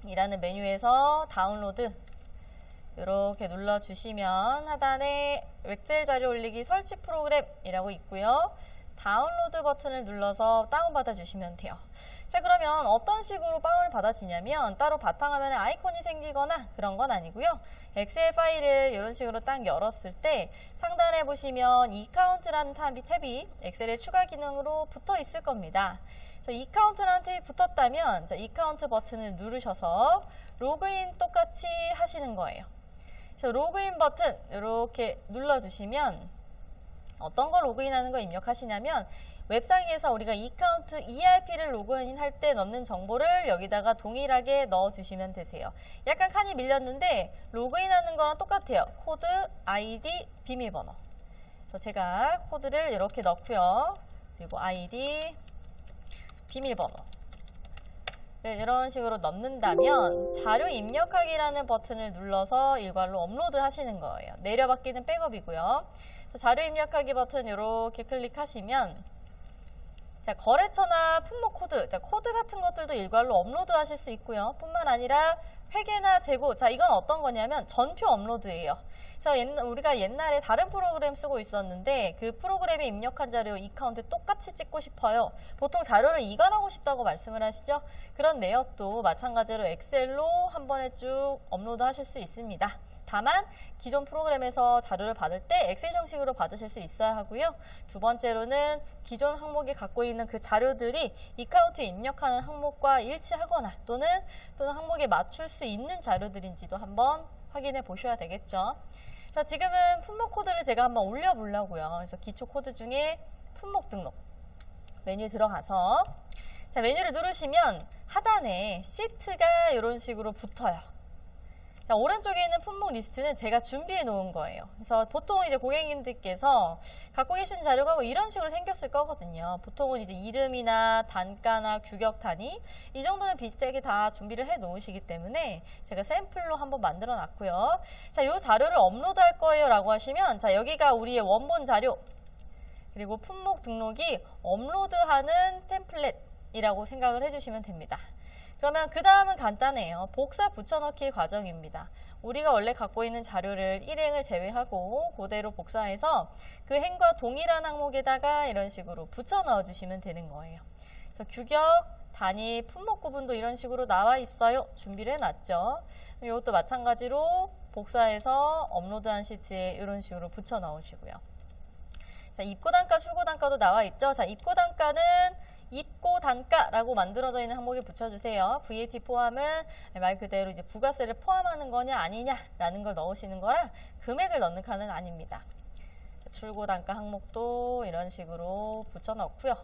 이라는 메뉴에서 다운로드 이렇게 눌러주시면 하단에 엑셀 자료 올리기 설치 프로그램이라고 있고요. 다운로드 버튼을 눌러서 다운받아 주시면 돼요. 자, 그러면 어떤 식으로 다운을 받아지냐면 따로 바탕화면에 아이콘이 생기거나 그런 건 아니고요. 엑셀 파일을 이런 식으로 딱 열었을 때 상단에 보시면 이카운트라는 탭이 엑셀의 추가 기능으로 붙어 있을 겁니다. 이카운트라는 탭이 붙었다면 이카운트 버튼을 누르셔서 로그인 똑같이 하시는 거예요. 그래서 로그인 버튼 이렇게 눌러주시면 어떤 걸 로그인하는 걸 입력하시냐면 웹상에서 우리가 이카운트 ERP를 로그인할 때 넣는 정보를 여기다가 동일하게 넣어주시면 되세요. 약간 칸이 밀렸는데 로그인하는 거랑 똑같아요. 코드, 아이디, 비밀번호. 그래서 제가 코드를 이렇게 넣고요. 그리고 아이디, 비밀번호. 이런 식으로 넣는다면 자료 입력하기라는 버튼을 눌러서 일괄로 업로드 하시는 거예요. 내려받기는 백업이고요. 자료 입력하기 버튼 이렇게 클릭하시면 자, 거래처나 품목 코드, 자, 코드 같은 것들도 일괄로 업로드 하실 수 있고요. 뿐만 아니라 회계나 재고, 자, 이건 어떤 거냐면 전표 업로드예요. 그래서 우리가 옛날에 다른 프로그램 쓰고 있었는데 그 프로그램에 입력한 자료 이카운트에 똑같이 찍고 싶어요. 보통 자료를 이관하고 싶다고 말씀을 하시죠. 그런 내역도 마찬가지로 엑셀로 한 번에 쭉 업로드 하실 수 있습니다. 다만 기존 프로그램에서 자료를 받을 때 엑셀 형식으로 받으실 수 있어야 하고요. 두 번째로는 기존 항목이 갖고 있는 그 자료들이 이카운트에 입력하는 항목과 일치하거나 또는 항목에 맞출 수 있는 자료들인지도 한번 확인해 보셔야 되겠죠. 자, 지금은 품목 코드를 제가 한번 올려보려고요. 그래서 기초 코드 중에 품목 등록 메뉴에 들어가서 자, 메뉴를 누르시면 하단에 시트가 이런 식으로 붙어요. 자, 오른쪽에 있는 품목 리스트는 제가 준비해 놓은 거예요. 그래서 보통 이제 고객님들께서 갖고 계신 자료가 뭐 이런 식으로 생겼을 거거든요. 보통은 이제 이름이나 단가나 규격 단위 이 정도는 비슷하게 다 준비를 해 놓으시기 때문에 제가 샘플로 한번 만들어 놨고요. 자, 이 자료를 업로드 할 거예요 라고 하시면 자, 여기가 우리의 원본 자료 그리고 품목 등록이 업로드하는 템플릿이라고 생각을 해주시면 됩니다. 그러면 그 다음은 간단해요. 복사 붙여넣기 과정입니다. 우리가 원래 갖고 있는 자료를 일행을 제외하고 그대로 복사해서 그 행과 동일한 항목에다가 이런 식으로 붙여 넣어주시면 되는 거예요. 그래서 규격, 단위, 품목 구분도 이런 식으로 나와 있어요. 준비를 해놨죠. 이것도 마찬가지로 복사해서 업로드한 시트에 이런 식으로 붙여 넣으시고요. 자, 입고 단가, 출고 단가도 나와 있죠. 자, 입고 단가는 입고 단가라고 만들어져 있는 항목에 붙여주세요. VAT 포함은 말 그대로 이제 부가세를 포함하는 거냐 아니냐라는 걸 넣으시는 거라 금액을 넣는 칸은 아닙니다. 출고 단가 항목도 이런 식으로 붙여 넣고요.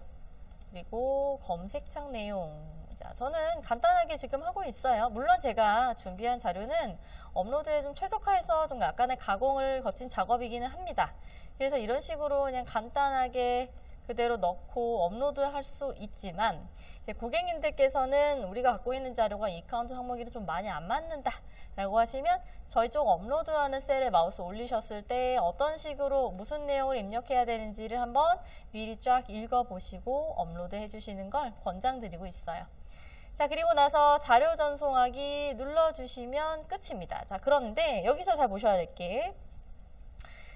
그리고 검색창 내용. 자, 저는 간단하게 지금 하고 있어요. 물론 제가 준비한 자료는 업로드에 좀 최적화해서 좀 약간의 가공을 거친 작업이기는 합니다. 그래서 이런 식으로 그냥 간단하게 그대로 넣고 업로드 할 수 있지만 이제 고객님들께서는 우리가 갖고 있는 자료가 이카운트 항목이 좀 많이 안 맞는다 라고 하시면 저희 쪽 업로드하는 셀에 마우스 올리셨을 때 어떤 식으로 무슨 내용을 입력해야 되는지를 한번 미리 쫙 읽어보시고 업로드 해주시는 걸 권장드리고 있어요. 자, 그리고 나서 자료 전송하기 눌러주시면 끝입니다. 자, 그런데 여기서 잘 보셔야 될 게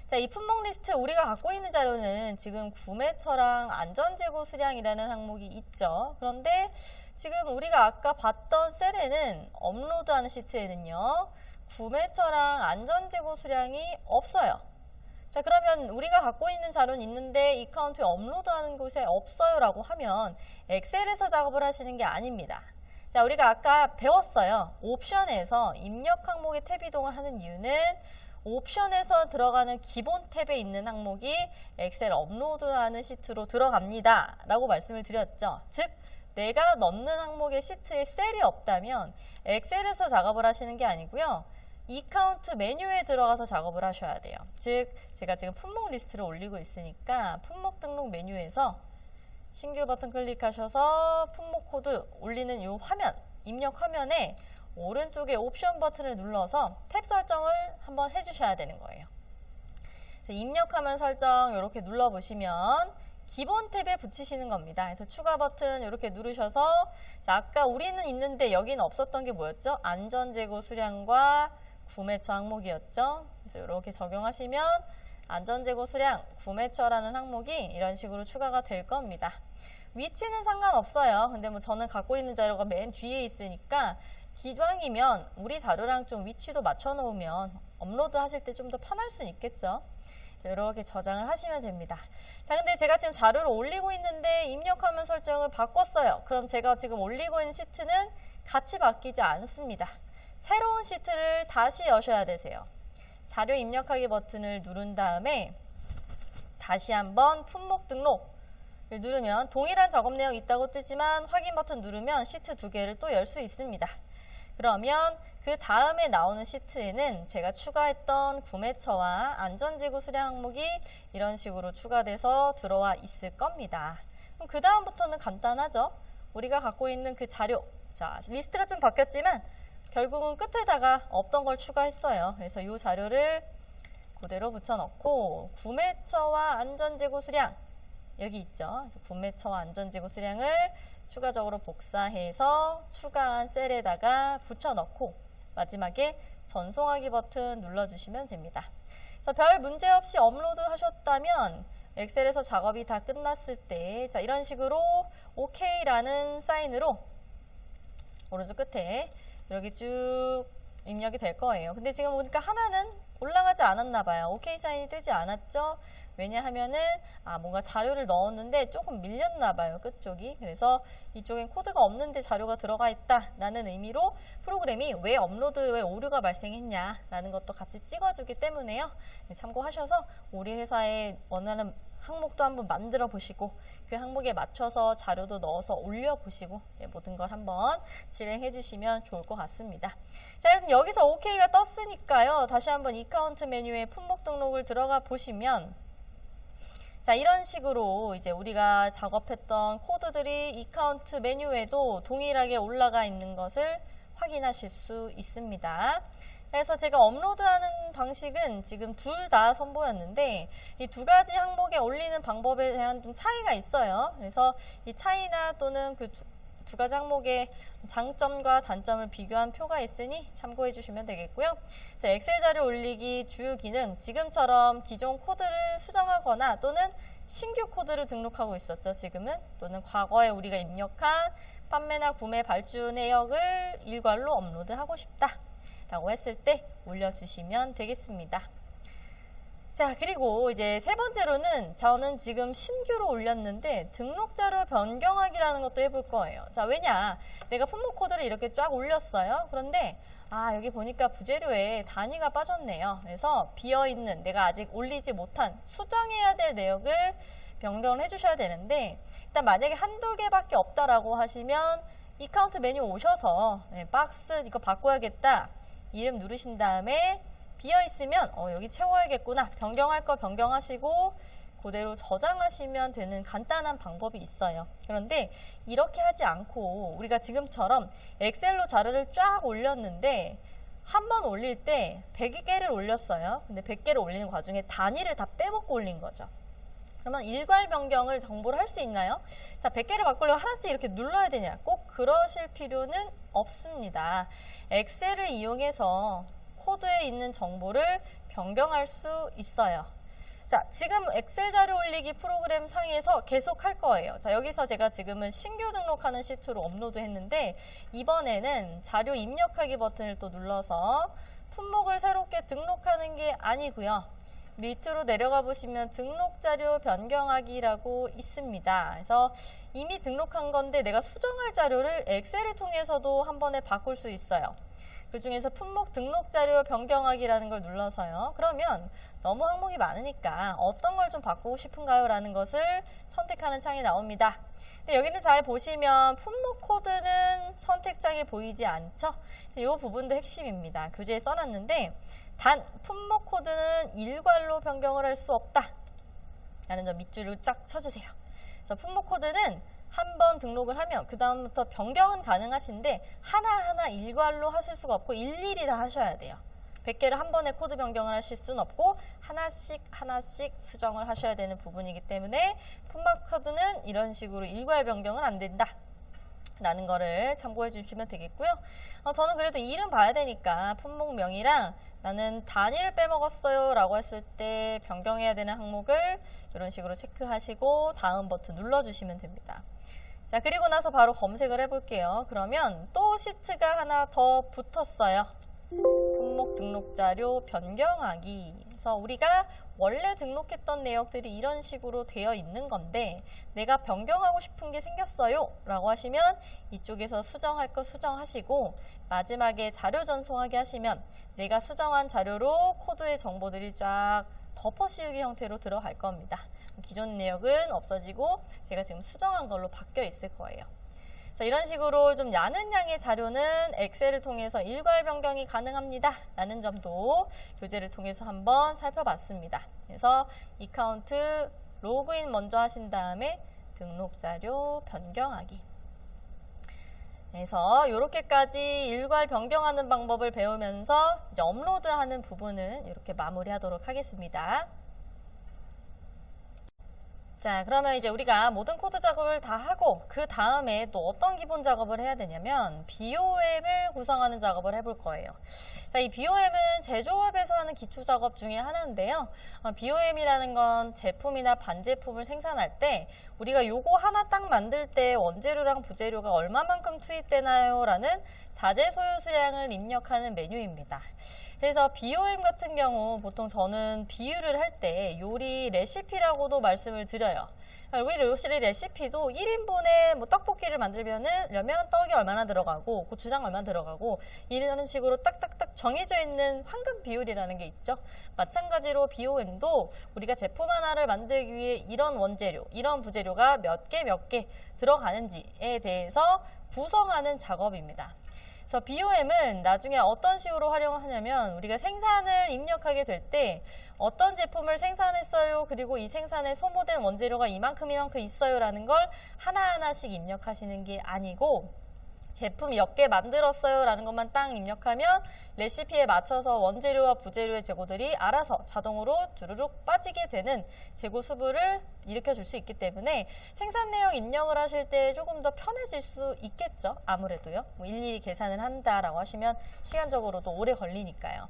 자, 이 품목 리스트 우리가 갖고 있는 자료는 지금 구매처랑 안전재고 수량이라는 항목이 있죠. 그런데 지금 우리가 아까 봤던 셀에는 업로드하는 시트에는요. 구매처랑 안전재고 수량이 없어요. 자, 그러면 우리가 갖고 있는 자료는 있는데 이 카운트에 업로드하는 곳에 없어요 라고 하면 엑셀에서 작업을 하시는 게 아닙니다. 자, 우리가 아까 배웠어요. 옵션에서 입력 항목의 탭 이동을 하는 이유는 옵션에서 들어가는 기본 탭에 있는 항목이 엑셀 업로드하는 시트로 들어갑니다 라고 말씀을 드렸죠. 즉 내가 넣는 항목의 시트에 셀이 없다면 엑셀에서 작업을 하시는 게 아니고요. 이카운트 메뉴에 들어가서 작업을 하셔야 돼요. 즉 제가 지금 품목 리스트를 올리고 있으니까 품목 등록 메뉴에서 신규 버튼 클릭하셔서 품목 코드 올리는 이 화면, 입력 화면에 오른쪽에 옵션 버튼을 눌러서 탭 설정을 한번 해주셔야 되는 거예요. 입력하면 설정 이렇게 눌러보시면 기본 탭에 붙이시는 겁니다. 그래서 추가 버튼 이렇게 누르셔서 자, 아까 우리는 있는데 여기는 없었던 게 뭐였죠? 안전재고 수량과 구매처 항목이었죠. 그래서 이렇게 적용하시면 안전재고 수량, 구매처라는 항목이 이런 식으로 추가가 될 겁니다. 위치는 상관없어요. 근데 뭐 저는 갖고 있는 자료가 맨 뒤에 있으니까 기왕이면 우리 자료랑 좀 위치도 맞춰 놓으면 업로드 하실 때 좀 더 편할 수는 있겠죠. 이렇게 저장을 하시면 됩니다. 자, 근데 제가 지금 자료를 올리고 있는데 입력하면 설정을 바꿨어요. 그럼 제가 지금 올리고 있는 시트는 같이 바뀌지 않습니다. 새로운 시트를 다시 여셔야 되세요. 자료 입력하기 버튼을 누른 다음에 다시 한번 품목 등록 누르면 동일한 작업 내용 있다고 뜨지만 확인 버튼 누르면 시트 2개를 또 열 수 있습니다. 그러면 그 다음에 나오는 시트에는 제가 추가했던 구매처와 안전재고 수량 항목이 이런 식으로 추가돼서 들어와 있을 겁니다. 그럼 그 다음부터는 간단하죠. 우리가 갖고 있는 그 자료, 자 리스트가 좀 바뀌었지만 결국은 끝에다가 없던 걸 추가했어요. 그래서 이 자료를 그대로 붙여넣고 구매처와 안전재고 수량 여기 있죠. 구매처와 안전재고 수량을 추가적으로 복사해서 추가한 셀에다가 붙여넣고 마지막에 전송하기 버튼 눌러주시면 됩니다. 별 문제 없이 업로드 하셨다면 엑셀에서 작업이 다 끝났을 때 자, 이런 식으로 OK라는 사인으로 오른쪽 끝에 이렇게 쭉 입력이 될 거예요. 근데 지금 보니까 하나는 올라가지 않았나 봐요. OK 사인이 뜨지 않았죠? 왜냐하면은 뭔가 자료를 넣었는데 조금 밀렸나 봐요. 끝쪽이. 그래서 이쪽엔 코드가 없는데 자료가 들어가 있다 라는 의미로 프로그램이 왜 업로드에 오류가 발생했냐 라는 것도 같이 찍어주기 때문에요. 참고하셔서 우리 회사에 원하는 항목도 한번 만들어 보시고 그 항목에 맞춰서 자료도 넣어서 올려 보시고 모든 걸 한번 진행해 주시면 좋을 것 같습니다. 자, 그럼 여기서 OK가 떴으니까요. 다시 한번 이카운트 메뉴에 품목 등록을 들어가 보시면 자, 이런 식으로 이제 우리가 작업했던 코드들이 이카운트 메뉴에도 동일하게 올라가 있는 것을 확인하실 수 있습니다. 그래서 제가 업로드하는 방식은 지금 둘 다 선보였는데 이 두 가지 항목에 올리는 방법에 대한 좀 차이가 있어요. 그래서 이 차이나 또는 그 두 가지 항목의 장점과 단점을 비교한 표가 있으니 참고해 주시면 되겠고요. 엑셀 자료 올리기 주요 기능, 지금처럼 기존 코드를 수정하거나 또는 신규 코드를 등록하고 있었죠. 지금은 또는 과거에 우리가 입력한 판매나 구매 발주 내역을 일괄로 업로드하고 싶다 라고 했을 때 올려주시면 되겠습니다. 자, 그리고 이제 세 번째로는 저는 지금 신규로 올렸는데 등록자료 변경하기라는 것도 해볼 거예요. 자, 왜냐? 내가 품목 코드를 이렇게 쫙 올렸어요. 그런데 여기 보니까 부재료에 단위가 빠졌네요. 그래서 비어있는 내가 아직 올리지 못한 수정해야 될 내역을 변경을 해주셔야 되는데 일단 만약에 한두 개밖에 없다라고 하시면 이카운트 메뉴 오셔서 박스 이거 바꿔야겠다. 이름 누르신 다음에 비어있으면 여기 채워야겠구나. 변경할 거 변경하시고 그대로 저장하시면 되는 간단한 방법이 있어요. 그런데 이렇게 하지 않고 우리가 지금처럼 엑셀로 자료를 쫙 올렸는데 한 번 올릴 때 100개를 올렸어요. 근데 100개를 올리는 과정에 단위를 다 빼먹고 올린 거죠. 그러면 일괄 변경을 정보를 할 수 있나요? 자, 100개를 바꾸려면 하나씩 이렇게 눌러야 되냐? 꼭 그러실 필요는 없습니다. 엑셀을 이용해서 코드에 있는 정보를 변경할 수 있어요. 자, 지금 엑셀 자료 올리기 프로그램 상에서 계속 할 거예요. 자, 여기서 제가 지금은 신규 등록하는 시트로 업로드 했는데 이번에는 자료 입력하기 버튼을 또 눌러서 품목을 새롭게 등록하는 게 아니고요. 밑으로 내려가 보시면 등록 자료 변경하기라고 있습니다. 그래서 이미 등록한 건데 내가 수정할 자료를 엑셀을 통해서도 한 번에 바꿀 수 있어요. 그 중에서 품목 등록 자료 변경하기라는 걸 눌러서요. 그러면 너무 항목이 많으니까 어떤 걸 좀 바꾸고 싶은가요? 라는 것을 선택하는 창이 나옵니다. 근데 여기는 잘 보시면 품목 코드는 선택장에 보이지 않죠? 이 부분도 핵심입니다. 교재에 써놨는데 단 품목 코드는 일괄로 변경을 할 수 없다 라는 점 밑줄을 쫙 쳐주세요. 그래서 품목 코드는 한 번 등록을 하면 그 다음부터 변경은 가능하신데 하나하나 일괄로 하실 수가 없고 일일이 다 하셔야 돼요. 100개를 한 번에 코드 변경을 하실 수는 없고 하나씩 수정을 하셔야 되는 부분이기 때문에 품목 코드는 이런 식으로 일괄 변경은 안 된다 라는 거를 참고해 주시면 되겠고요. 저는 그래도 이름 봐야 되니까 품목명이랑 나는 단위를 빼먹었어요 라고 했을 때 변경해야 되는 항목을 이런 식으로 체크하시고 다음 버튼 눌러주시면 됩니다. 자, 그리고 나서 바로 검색을 해볼게요. 그러면 또 시트가 하나 더 붙었어요. 품목 등록 자료 변경하기. 그래서 우리가 원래 등록했던 내역들이 이런 식으로 되어 있는 건데 내가 변경하고 싶은 게 생겼어요 라고 하시면 이쪽에서 수정할 거 수정하시고 마지막에 자료 전송하기 하시면 내가 수정한 자료로 코드의 정보들이 쫙 덮어 씌우기 형태로 들어갈 겁니다. 기존 내역은 없어지고 제가 지금 수정한 걸로 바뀌어 있을 거예요. 자, 이런 식으로 좀 많은 양의 자료는 엑셀을 통해서 일괄 변경이 가능합니다. 라는 점도 교재를 통해서 한번 살펴봤습니다. 그래서 이카운트 로그인 먼저 하신 다음에 등록 자료 변경하기. 그래서 이렇게까지 일괄 변경하는 방법을 배우면서 이제 업로드하는 부분은 이렇게 마무리하도록 하겠습니다. 자, 그러면 이제 우리가 모든 코드 작업을 다 하고 그 다음에 또 어떤 기본 작업을 해야 되냐면 BOM을 구성하는 작업을 해볼 거예요. 자, 이 BOM은 제조업에서 하는 기초 작업 중에 하나인데요. BOM이라는 건 제품이나 반제품을 생산할 때 우리가 요거 하나 딱 만들 때 원재료랑 부재료가 얼마만큼 투입되나요? 라는 자재 소요 수량을 입력하는 메뉴입니다. 그래서 BOM 같은 경우 보통 저는 비유를 할 때 요리 레시피라고도 말씀을 드려요. 우리 요리 레시피도 1인분의 뭐 떡볶이를 만들려면 떡이 얼마나 들어가고 고추장 얼마나 들어가고 이런 식으로 딱딱딱 정해져 있는 황금 비율이라는 게 있죠. 마찬가지로 BOM도 우리가 제품 하나를 만들기 위해 이런 원재료, 이런 부재료가 몇 개 들어가는지에 대해서 구성하는 작업입니다. 그래서 BOM은 나중에 어떤 식으로 활용하냐면 우리가 생산을 입력하게 될 때 어떤 제품을 생산했어요. 그리고 이 생산에 소모된 원재료가 이만큼 있어요. 라는 걸 하나하나씩 입력하시는 게 아니고 제품 몇 개 만들었어요. 라는 것만 딱 입력하면 레시피에 맞춰서 원재료와 부재료의 재고들이 알아서 자동으로 주르륵 빠지게 되는 재고 수부를 일으켜 줄 수 있기 때문에 생산 내역 입력을 하실 때 조금 더 편해질 수 있겠죠. 아무래도요. 뭐 일일이 계산을 한다라고 하시면 시간적으로도 오래 걸리니까요.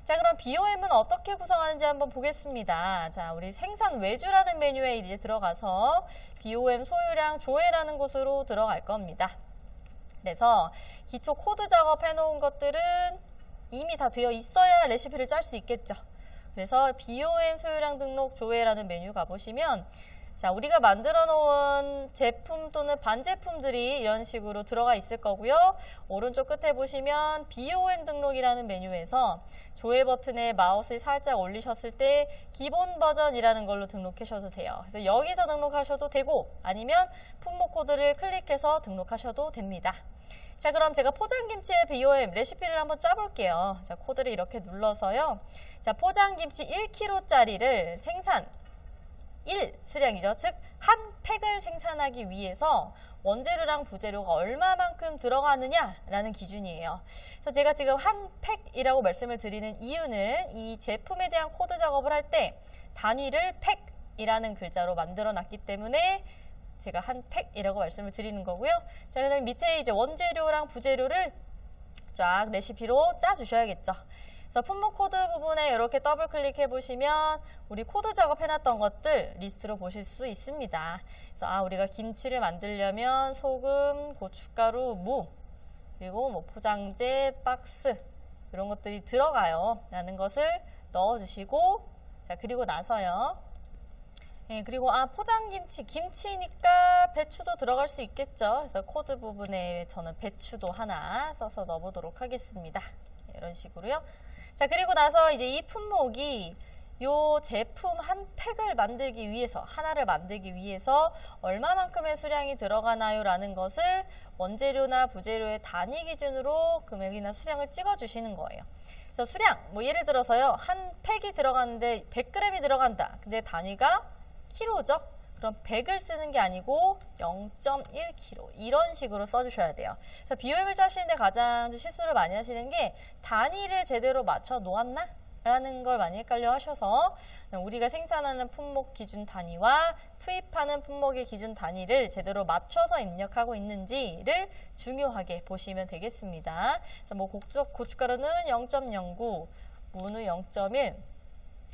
자, 그럼 BOM은 어떻게 구성하는지 한번 보겠습니다. 자, 우리 생산 외주라는 메뉴에 이제 들어가서 BOM 소유량 조회라는 곳으로 들어갈 겁니다. 그래서 기초 코드 작업해 놓은 것들은 이미 다 되어 있어야 레시피를 짤 수 있겠죠. 그래서 BOM 소유량 등록 조회라는 메뉴 가보시면 자, 우리가 만들어 놓은 제품 또는 반제품들이 이런 식으로 들어가 있을 거고요. 오른쪽 끝에 보시면 BOM 등록이라는 메뉴에서 조회 버튼에 마우스를 살짝 올리셨을 때 기본 버전이라는 걸로 등록하셔도 돼요. 그래서 여기서 등록하셔도 되고 아니면 품목 코드를 클릭해서 등록하셔도 됩니다. 자, 그럼 제가 포장김치의 BOM 레시피를 한번 짜볼게요. 자, 코드를 이렇게 눌러서요. 자, 포장김치 1kg짜리를 생산 1 수량이죠. 즉, 한 팩을 생산하기 위해서 원재료랑 부재료가 얼마만큼 들어가느냐라는 기준이에요. 그래서 제가 지금 한 팩이라고 말씀을 드리는 이유는 이 제품에 대한 코드 작업을 할 때 단위를 팩이라는 글자로 만들어 놨기 때문에 제가 한 팩이라고 말씀을 드리는 거고요. 자, 그다음에 밑에 이제 원재료랑 부재료를 쫙 레시피로 짜 주셔야겠죠. 그래서 품목 코드 부분에 이렇게 더블 클릭해 보시면 우리 코드 작업해놨던 것들 리스트로 보실 수 있습니다. 그래서 우리가 김치를 만들려면 소금, 고춧가루, 무, 그리고 뭐 포장재, 박스 이런 것들이 들어가요. 라는 것을 넣어주시고 자, 그리고 나서요. 예, 그리고 포장김치, 김치니까 배추도 들어갈 수 있겠죠. 그래서 코드 부분에 저는 배추도 하나 써서 넣어보도록 하겠습니다. 이런 식으로요. 자, 그리고 나서 이제 이 품목이 요 제품 한 팩을 만들기 위해서, 하나를 만들기 위해서 얼마만큼의 수량이 들어가나요? 라는 것을 원재료나 부재료의 단위 기준으로 금액이나 수량을 찍어주시는 거예요. 그래서 수량, 뭐 예를 들어서요. 한 팩이 들어가는데 100g이 들어간다. 근데 단위가 키로죠? 그럼 100을 쓰는 게 아니고 0.1kg 이런 식으로 써주셔야 돼요. 그래서 BOM을 짜시는데 가장 실수를 많이 하시는 게 단위를 제대로 맞춰 놓았나? 라는 걸 많이 헷갈려 하셔서 우리가 생산하는 품목 기준 단위와 투입하는 품목의 기준 단위를 제대로 맞춰서 입력하고 있는지를 중요하게 보시면 되겠습니다. 그래서 뭐 고춧가루는 0.09, 무는 0.1,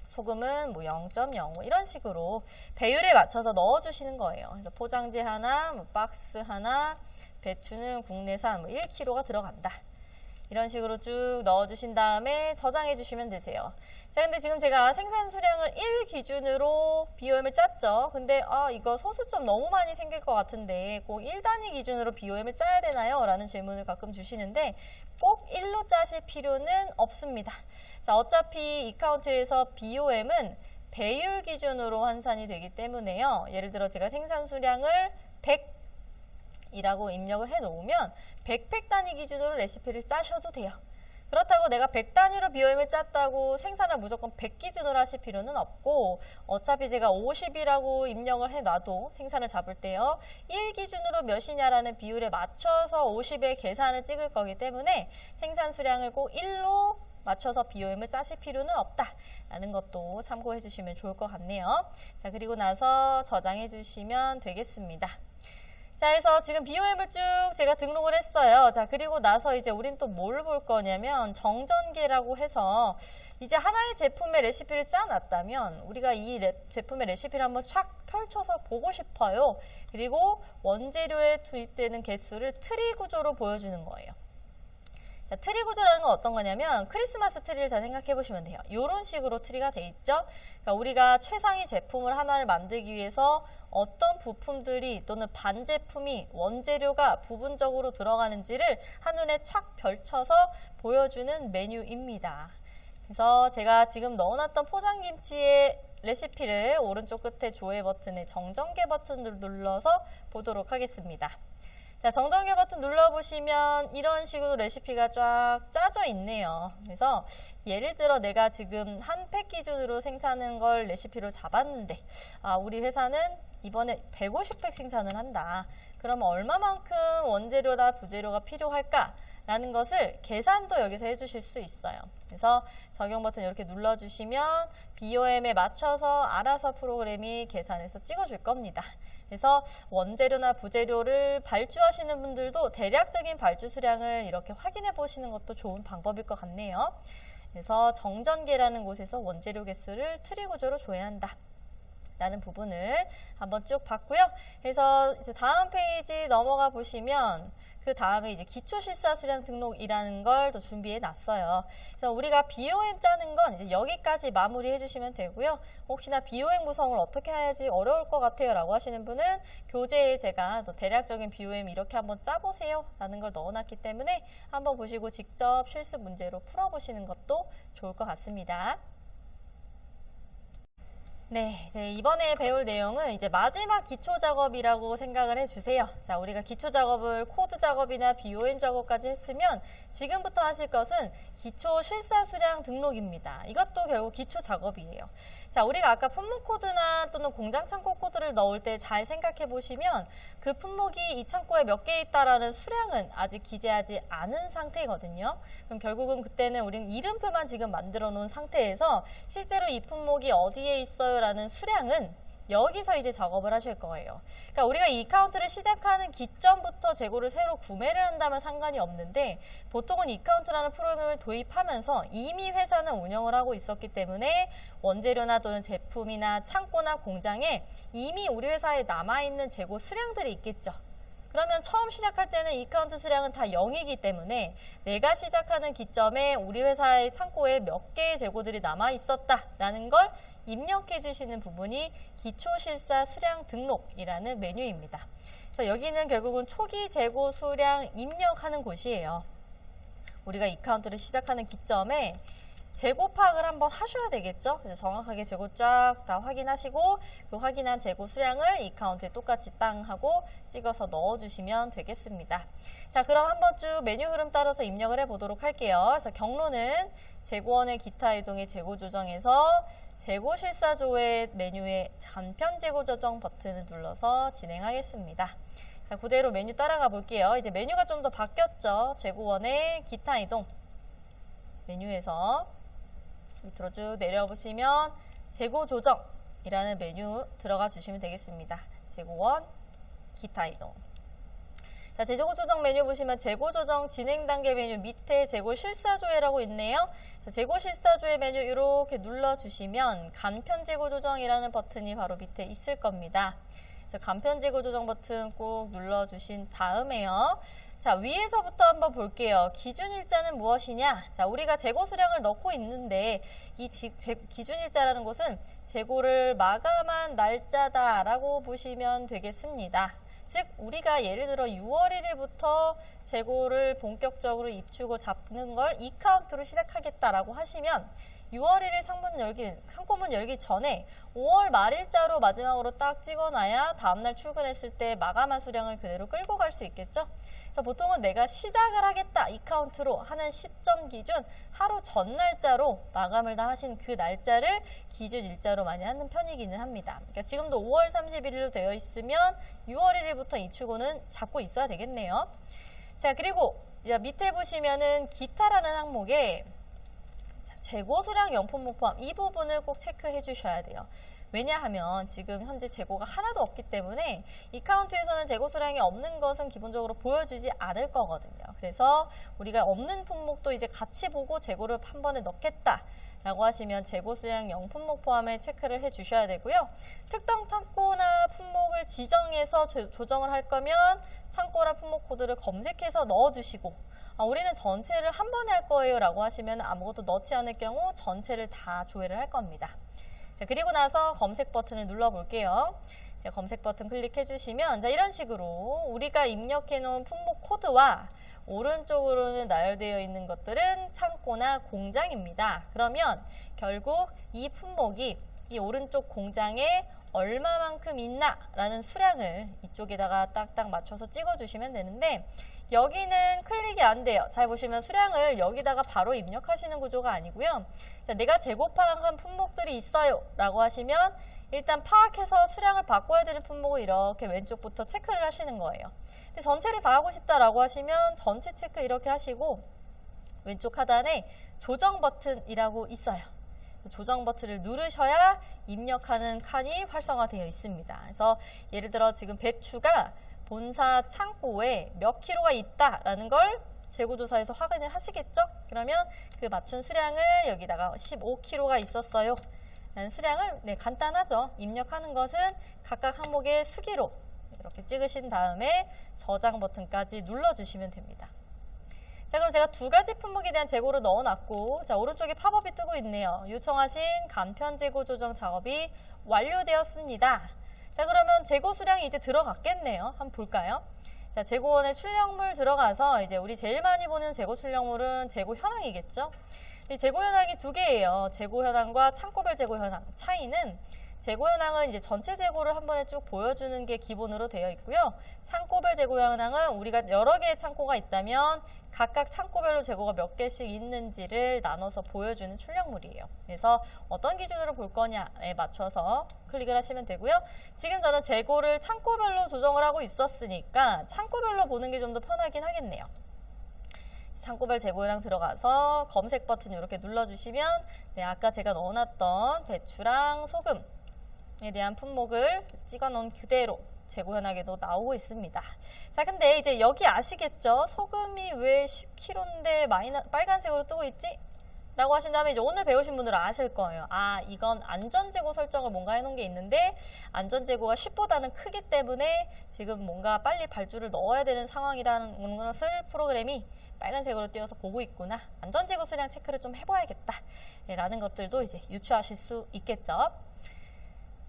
소금은 뭐 0.05 이런 식으로 배율에 맞춰서 넣어주시는 거예요. 그래서 포장재 하나, 뭐 박스 하나, 배추는 국내산 뭐 1kg가 들어간다. 이런 식으로 쭉 넣어주신 다음에 저장해 주시면 되세요. 자, 근데 지금 제가 생산 수량을 1 기준으로 BOM을 짰죠. 근데 이거 소수점 너무 많이 생길 것 같은데 꼭 1단위 기준으로 BOM을 짜야 되나요? 라는 질문을 가끔 주시는데 꼭 1로 짜실 필요는 없습니다. 자, 어차피 이카운트에서 BOM은 배율 기준으로 환산이 되기 때문에요. 예를 들어 제가 생산 수량을 100이라고 입력을 해 놓으면 100팩 단위 기준으로 레시피를 짜셔도 돼요. 그렇다고 내가 100 단위로 BOM을 짰다고 생산을 무조건 100 기준으로 하실 필요는 없고, 어차피 제가 50이라고 입력을 해놔도 생산을 잡을 때요 1 기준으로 몇이냐라는 비율에 맞춰서 50의 계산을 찍을 거기 때문에 생산 수량을 꼭 1로 맞춰서 BOM을 짜실 필요는 없다라는 것도 참고해 주시면 좋을 것 같네요. 자, 그리고 나서 저장해 주시면 되겠습니다. 자, 그래서 지금 BOM을 쭉 제가 등록을 했어요. 자, 그리고 나서 이제 우린 또 뭘 볼 거냐면 정전기라고 해서 이제 하나의 제품의 레시피를 짜놨다면 우리가 이 제품의 레시피를 한번 촥 펼쳐서 보고 싶어요. 그리고 원재료에 투입되는 개수를 트리 구조로 보여주는 거예요. 자, 트리 구조라는 건 어떤 거냐면 크리스마스 트리를 잘 생각해 보시면 돼요. 이런 식으로 트리가 돼 있죠. 그러니까 우리가 최상위 제품을 하나를 만들기 위해서 어떤 부품들이 또는 반제품이 원재료가 부분적으로 들어가는지를 한눈에 촥 펼쳐서 보여주는 메뉴입니다. 그래서 제가 지금 넣어놨던 포장김치의 레시피를 오른쪽 끝에 조회 버튼에 정전개 버튼을 눌러서 보도록 하겠습니다. 자, 정전개 버튼 눌러보시면 이런 식으로 레시피가 쫙 짜져 있네요. 그래서 예를 들어 내가 지금 한 팩 기준으로 생산한 걸 레시피로 잡았는데 우리 회사는 이번에 150팩 생산을 한다. 그러면 얼마만큼 원재료나 부재료가 필요할까? 라는 것을 계산도 여기서 해주실 수 있어요. 그래서 적용 버튼 이렇게 눌러주시면 BOM에 맞춰서 알아서 프로그램이 계산해서 찍어줄 겁니다. 그래서 원재료나 부재료를 발주하시는 분들도 대략적인 발주 수량을 이렇게 확인해 보시는 것도 좋은 방법일 것 같네요. 그래서 정전개라는 곳에서 원재료 개수를 트리 구조로 조회한다 라는 부분을 한번 쭉 봤고요. 그래서 이제 다음 페이지 넘어가 보시면 그 다음에 이제 기초 실사 수량 등록이라는 걸 또 준비해 놨어요. 그래서 우리가 BOM 짜는 건 이제 여기까지 마무리해 주시면 되고요. 혹시나 BOM 구성을 어떻게 해야지 어려울 것 같아요 라고 하시는 분은 교재에 제가 또 대략적인 BOM 이렇게 한번 짜보세요 라는 걸 넣어놨기 때문에 한번 보시고 직접 실습 문제로 풀어보시는 것도 좋을 것 같습니다. 네, 이제 이번에 배울 내용은 이제 마지막 기초 작업이라고 생각을 해주세요. 자, 우리가 기초 작업을 코드 작업이나 BOM 작업까지 했으면 지금부터 하실 것은 기초 실사 수량 등록입니다. 이것도 결국 기초 작업이에요. 자, 우리가 아까 품목 코드나 또는 공장 창고 코드를 넣을 때 잘 생각해 보시면 그 품목이 이 창고에 몇 개 있다라는 수량은 아직 기재하지 않은 상태거든요. 그럼 결국은 그때는 우리는 이름표만 지금 만들어 놓은 상태에서 실제로 이 품목이 어디에 있어요 라는 수량은 여기서 이제 작업을 하실 거예요. 그러니까 우리가 이 카운트를 시작하는 기점부터 재고를 새로 구매를 한다면 상관이 없는데 보통은 이 카운트라는 프로그램을 도입하면서 이미 회사는 운영을 하고 있었기 때문에 원재료나 또는 제품이나 창고나 공장에 이미 우리 회사에 남아있는 재고 수량들이 있겠죠. 그러면 처음 시작할 때는 이 카운트 수량은 다 0이기 때문에 내가 시작하는 기점에 우리 회사의 창고에 몇 개의 재고들이 남아 있었다라는 걸 입력해 주시는 부분이 기초실사 수량 등록이라는 메뉴입니다. 그래서 여기는 결국은 초기 재고 수량 입력하는 곳이에요. 우리가 이 카운트를 시작하는 기점에 재고 파악을 한번 하셔야 되겠죠. 그래서 정확하게 재고 쫙 다 확인하시고 그 확인한 재고 수량을 이 카운트에 똑같이 땅 하고 찍어서 넣어주시면 되겠습니다. 자, 그럼 한번 쭉 메뉴 흐름 따라서 입력을 해보도록 할게요. 그래서 경로는 재고원의 기타 이동의 재고 조정에서 재고 실사 조회 메뉴의 간편 재고 조정 버튼을 눌러서 진행하겠습니다. 자, 그대로 메뉴 따라가 볼게요. 이제 메뉴가 좀 더 바뀌었죠. 재고원의 기타 이동 메뉴에서 밑으로 쭉 내려보시면 재고 조정이라는 메뉴 들어가 주시면 되겠습니다. 재고원 기타 이동. 자, 재고 조정 메뉴 보시면 재고 조정 진행 단계 메뉴 밑에 재고 실사 조회라고 있네요. 재고 실사 조회 메뉴 이렇게 눌러주시면 간편 재고 조정이라는 버튼이 바로 밑에 있을 겁니다. 간편 재고 조정 버튼 꾹 눌러주신 다음에요. 자, 위에서부터 한번 볼게요. 기준일자는 무엇이냐? 자, 우리가 재고 수량을 넣고 있는데 이 기준일자라는 것은 재고를 마감한 날짜다라고 보시면 되겠습니다. 즉 우리가 예를 들어 6월 1일부터 재고를 본격적으로 입추고 잡는 걸 이 카운트로 시작하겠다라고 하시면 6월 1일 창고문 열기 전에 5월 말일자로 마지막으로 딱 찍어놔야 다음날 출근했을 때 마감한 수량을 그대로 끌고 갈 수 있겠죠. 그래서 보통은 내가 시작을 하겠다 이 카운트로 하는 시점 기준 하루 전 날짜로 마감을 다 하신 그 날짜를 기준 일자로 많이 하는 편이기는 합니다. 그러니까 지금도 5월 31일로 되어 있으면 6월 1일부터 입출고는 잡고 있어야 되겠네요. 자, 그리고 이제 밑에 보시면은 기타라는 항목에 재고 수량 영품목 포함 이 부분을 꼭 체크해 주셔야 돼요. 왜냐하면 지금 현재 재고가 하나도 없기 때문에 이 카운트에서는 재고 수량이 없는 것은 기본적으로 보여주지 않을 거거든요. 그래서 우리가 없는 품목도 이제 같이 보고 재고를 한 번에 넣겠다 라고 하시면 재고 수량 영품목 포함에 체크를 해 주셔야 되고요. 특정 창고나 품목을 지정해서 조정을 할 거면 창고나 품목 코드를 검색해서 넣어 주시고 우리는 전체를 한 번에 할 거예요 라고 하시면 아무것도 넣지 않을 경우 전체를 다 조회를 할 겁니다. 자, 그리고 나서 검색 버튼을 눌러 볼게요. 자, 검색 버튼 클릭해 주시면 자, 이런 식으로 우리가 입력해 놓은 품목 코드와 오른쪽으로는 나열되어 있는 것들은 창고나 공장입니다. 그러면 결국 이 품목이 이 오른쪽 공장에 얼마만큼 있나 라는 수량을 이쪽에다가 딱딱 맞춰서 찍어 주시면 되는데 여기는 클릭이 안 돼요. 잘 보시면 수량을 여기다가 바로 입력하시는 구조가 아니고요. 자, 내가 재고 파악한 품목들이 있어요 라고 하시면 일단 파악해서 수량을 바꿔야 되는 품목을 이렇게 왼쪽부터 체크를 하시는 거예요. 근데 전체를 다 하고 싶다라고 하시면 전체 체크 이렇게 하시고 왼쪽 하단에 조정 버튼이라고 있어요. 조정 버튼을 누르셔야 입력하는 칸이 활성화되어 있습니다. 그래서 예를 들어 지금 배추가 본사 창고에 몇 킬로가 있다라는 걸 재고조사에서 확인을 하시겠죠? 그러면 그 맞춘 수량을 여기다가 15kg가 있었어요 라는 수량을 간단하죠. 입력하는 것은 각각 항목의 수기로 이렇게 찍으신 다음에 저장 버튼까지 눌러주시면 됩니다. 자, 그럼 제가 두 가지 품목에 대한 재고를 넣어놨고 자, 오른쪽에 팝업이 뜨고 있네요. 요청하신 간편 재고 조정 작업이 완료되었습니다. 자, 그러면 재고 수량이 이제 들어갔겠네요. 한번 볼까요? 자, 재고원에 출력물 들어가서 이제 우리 제일 많이 보는 재고 출력물은 재고 현황이겠죠? 이 재고 현황이 두 개예요. 재고 현황과 창고별 재고 현황. 차이는 재고 현황은 이제 전체 재고를 한 번에 쭉 보여주는 게 기본으로 되어 있고요. 창고별 재고 현황은 우리가 여러 개의 창고가 있다면 각각 창고별로 재고가 몇 개씩 있는지를 나눠서 보여주는 출력물이에요. 그래서 어떤 기준으로 볼 거냐에 맞춰서 클릭을 하시면 되고요. 지금 저는 재고를 창고별로 조정을 하고 있었으니까 창고별로 보는 게 좀 더 편하긴 하겠네요. 창고별 재고 현황 들어가서 검색 버튼 이렇게 눌러주시면 아까 제가 넣어놨던 배추랑 소금에 대한 품목을 찍어놓은 그대로 재고 현황에도 나오고 있습니다. 자, 근데 이제 여기 아시겠죠? 소금이 왜 10kg인데 빨간색으로 뜨고 있지? 라고 하신다면 이제 오늘 배우신 분들은 아실 거예요. 아, 이건 안전재고 설정을 뭔가 해놓은 게 있는데 안전재고가 10보다는 크기 때문에 지금 뭔가 빨리 발주를 넣어야 되는 상황이라는 것을 프로그램이 빨간색으로 띄어서 보고 있구나. 안전재고 수량 체크를 좀 해봐야겠다. 라는 것들도 이제 유추하실 수 있겠죠.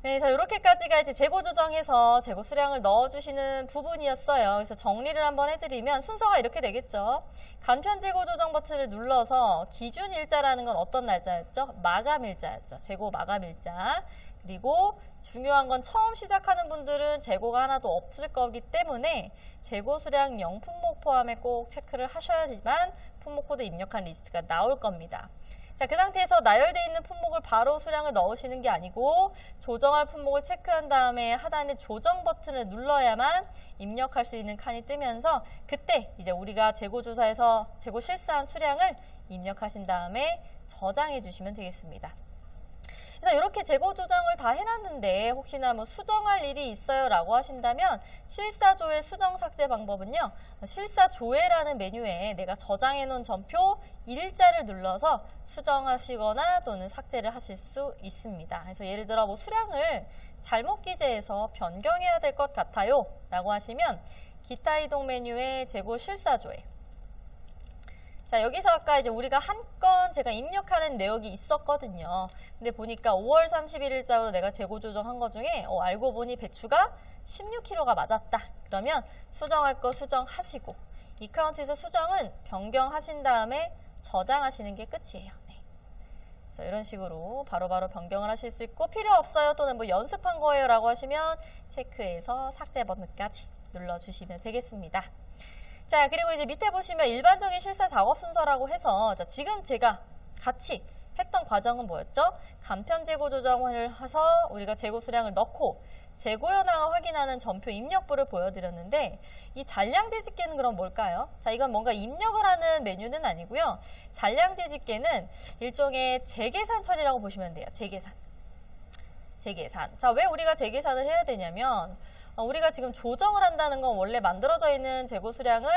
네, 그래서 이렇게까지가 이제 재고 조정해서 재고 수량을 넣어주시는 부분이었어요. 그래서 정리를 한번 해드리면 순서가 이렇게 되겠죠. 간편 재고 조정 버튼을 눌러서 기준 일자라는 건 어떤 날짜였죠? 마감 일자였죠. 재고 마감 일자. 그리고 중요한 건 처음 시작하는 분들은 재고가 하나도 없을 거기 때문에 재고 수량 0품목 포함에 꼭 체크를 하셔야지만 품목 코드 입력한 리스트가 나올 겁니다. 자, 그 상태에서 나열되어 있는 품목을 바로 수량을 넣으시는 게 아니고 조정할 품목을 체크한 다음에 하단에 조정 버튼을 눌러야만 입력할 수 있는 칸이 뜨면서 그때 이제 우리가 재고조사에서 재고 실사한 수량을 입력하신 다음에 저장해 주시면 되겠습니다. 그래서 이렇게 재고 조정을 다 해놨는데 혹시나 뭐 수정할 일이 있어요 라고 하신다면 실사조회 수정 삭제 방법은요. 실사조회라는 메뉴에 내가 저장해 놓은 전표 일자를 눌러서 수정하시거나 또는 삭제를 하실 수 있습니다. 그래서 예를 들어 뭐 수량을 잘못 기재해서 변경해야 될 것 같아요 라고 하시면 기타 이동 메뉴에 재고 실사조회. 자, 여기서 아까 이제 우리가 한 건 제가 입력하는 내역이 있었거든요. 근데 보니까 5월 31일자로 내가 재고 조정한 거 중에 알고 보니 배추가 16kg가 맞았다. 그러면 수정할 거 수정하시고 이 카운트에서 수정은 변경하신 다음에 저장하시는 게 끝이에요. 네. 그래서 이런 식으로 바로바로 변경을 하실 수 있고, 필요 없어요 또는 뭐 연습한 거예요 라고 하시면 체크해서 삭제 버튼까지 눌러주시면 되겠습니다. 자, 그리고 이제 밑에 보시면 일반적인 실사 작업 순서라고 해서, 자, 지금 제가 같이 했던 과정은 뭐였죠? 간편 재고 조정을 해서 우리가 재고 수량을 넣고 재고 현황을 확인하는 전표 입력부를 보여드렸는데, 이 잔량재 집계는 그럼 뭘까요? 자, 이건 뭔가 입력을 하는 메뉴는 아니고요. 잔량재 집계는 일종의 재계산 처리라고 보시면 돼요. 재계산. 자, 왜 우리가 재계산을 해야 되냐면, 우리가 지금 조정을 한다는 건 원래 만들어져 있는 재고 수량을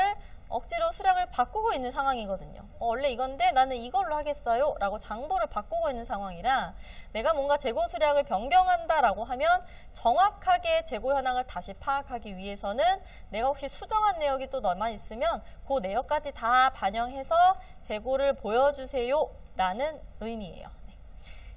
억지로 수량을 바꾸고 있는 상황이거든요. 원래 이건데 나는 이걸로 하겠어요 라고 장부를 바꾸고 있는 상황이라, 내가 뭔가 재고 수량을 변경한다라고 하면 정확하게 재고 현황을 다시 파악하기 위해서는 내가 혹시 수정한 내역이 또 남아 있으면 그 내역까지 다 반영해서 재고를 보여주세요 라는 의미예요.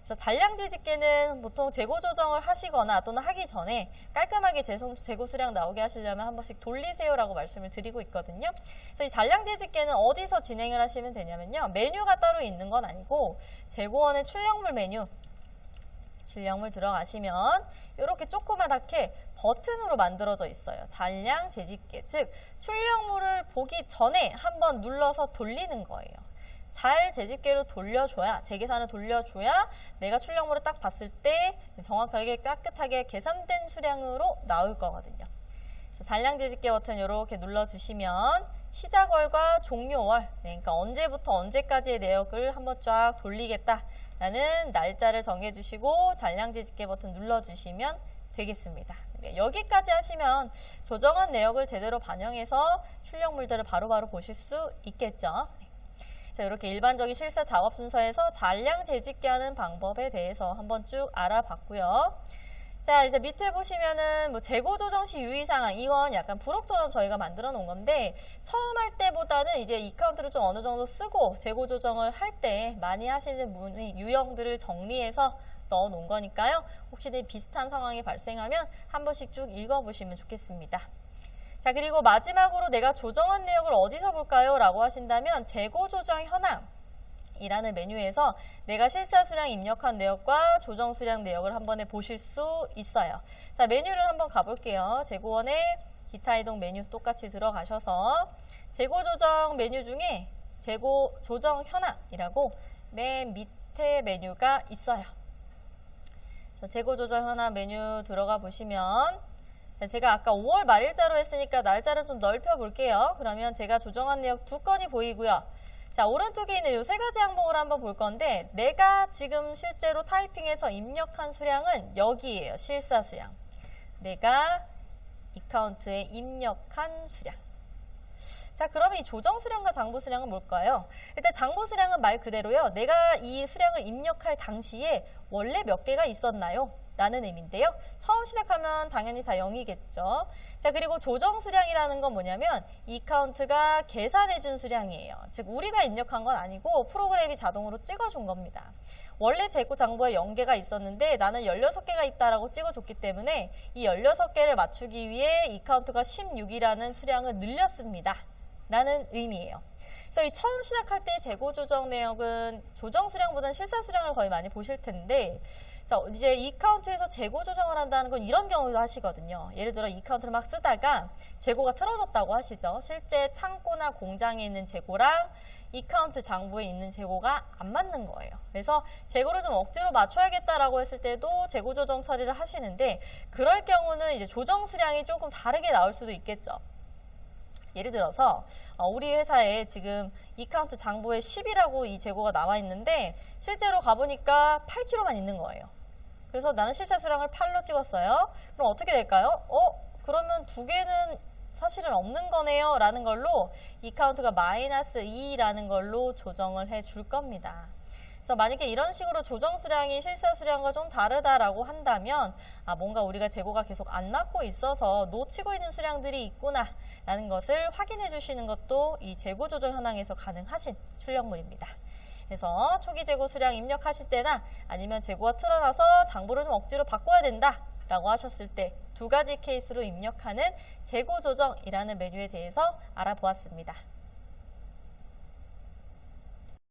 그래서 잔량재 집계는 보통 재고 조정을 하시거나 또는 하기 전에 깔끔하게 재고 수량 나오게 하시려면 한 번씩 돌리세요라고 말씀을 드리고 있거든요. 그래서 이 잔량재 집계는 어디서 진행을 하시면 되냐면요. 메뉴가 따로 있는 건 아니고 재고원의 출력물 메뉴, 출력물 들어가시면 이렇게 조그맣게 버튼으로 만들어져 있어요. 잔량 재집계, 즉 출력물을 보기 전에 한번 눌러서 돌리는 거예요. 잘 재집계로 돌려줘야, 재계산을 돌려줘야 내가 출력물을 딱 봤을 때 정확하게 깨끗하게 계산된 수량으로 나올 거거든요. 잔량 재집계 버튼 이렇게 눌러주시면 시작월과 종료월, 그러니까 언제부터 언제까지의 내역을 한번 쫙 돌리겠다라는 날짜를 정해주시고 잔량 재집계 버튼 눌러주시면 되겠습니다. 여기까지 하시면 조정한 내역을 제대로 반영해서 출력물들을 바로바로 보실 수 있겠죠. 자, 이렇게 일반적인 실사 작업 순서에서 잔량 재집계하는 방법에 대해서 한번 쭉 알아봤고요. 자, 이제 밑에 보시면은 뭐 재고 조정 시 유의사항, 이건 약간 부록처럼 저희가 만들어 놓은 건데, 처음 할 때보다는 이제 이 카운트를 좀 어느 정도 쓰고 재고 조정을 할 때 많이 하시는 문의 유형들을 정리해서 넣어 놓은 거니까요. 혹시 비슷한 상황이 발생하면 한 번씩 쭉 읽어보시면 좋겠습니다. 자, 그리고 마지막으로 내가 조정한 내역을 어디서 볼까요? 라고 하신다면 재고 조정 현황이라는 메뉴에서 내가 실사 수량 입력한 내역과 조정 수량 내역을 한 번에 보실 수 있어요. 자, 메뉴를 한번 가볼게요. 재고원의 기타 이동 메뉴 똑같이 들어가셔서 재고 조정 메뉴 중에 재고 조정 현황이라고 맨 밑에 메뉴가 있어요. 자, 재고 조정 현황 메뉴 들어가 보시면, 자, 제가 아까 5월 말일자로 했으니까 날짜를 좀 넓혀 볼게요. 그러면 제가 조정한 내역 2건이 보이고요. 자, 오른쪽에 있는 이 세 가지 항목을 한번 볼 건데, 내가 지금 실제로 타이핑해서 입력한 수량은 여기에요. 실사 수량. 내가 이 카운트에 입력한 수량. 자, 그러면 이 조정 수량과 장부 수량은 뭘까요? 일단 장부 수량은 말 그대로요. 내가 이 수량을 입력할 당시에 원래 몇 개가 있었나요? 라는 의미인데요. 처음 시작하면 당연히 다 0이겠죠. 자, 그리고 조정 수량이라는 건 뭐냐면 이 카운트가 계산해준 수량이에요. 즉 우리가 입력한 건 아니고 프로그램이 자동으로 찍어준 겁니다. 원래 재고 장부에 0개가 있었는데 나는 16개가 있다라고 찍어줬기 때문에 이 16개를 맞추기 위해 이 카운트가 16이라는 수량을 늘렸습니다. 라는 의미예요. 그래서 이 처음 시작할 때 재고 조정 내역은 조정 수량보다는 실사 수량을 거의 많이 보실 텐데, 자, 이제 이 카운트에서 재고 조정을 한다는 건 이런 경우도 하시거든요. 예를 들어 이 카운트를 막 쓰다가 재고가 틀어졌다고 하시죠. 실제 창고나 공장에 있는 재고랑 이 카운트 장부에 있는 재고가 안 맞는 거예요. 그래서 재고를 좀 억지로 맞춰야겠다라고 했을 때도 재고 조정 처리를 하시는데, 그럴 경우는 이제 조정 수량이 조금 다르게 나올 수도 있겠죠. 예를 들어서 우리 회사에 지금 이 카운트 장부에 10이라고 이 재고가 나와 있는데 실제로 가보니까 8kg만 있는 거예요. 그래서 나는 실사 수량을 8로 찍었어요. 그럼 어떻게 될까요? 그러면 두 개는 사실은 없는 거네요 라는 걸로 이 카운트가 -2라는 걸로 조정을 해 줄 겁니다. 그래서 만약에 이런 식으로 조정 수량이 실사 수량과 좀 다르다라고 한다면 뭔가 우리가 재고가 계속 안 맞고 있어서 놓치고 있는 수량들이 있구나 라는 것을 확인해 주시는 것도 이 재고 조정 현황에서 가능하신 출력물입니다. 그래서 초기 재고 수량 입력하실 때나 아니면 재고가 틀어나서 장부를 좀 억지로 바꿔야 된다 라고 하셨을 때 두 가지 케이스로 입력하는 재고 조정이라는 메뉴에 대해서 알아보았습니다.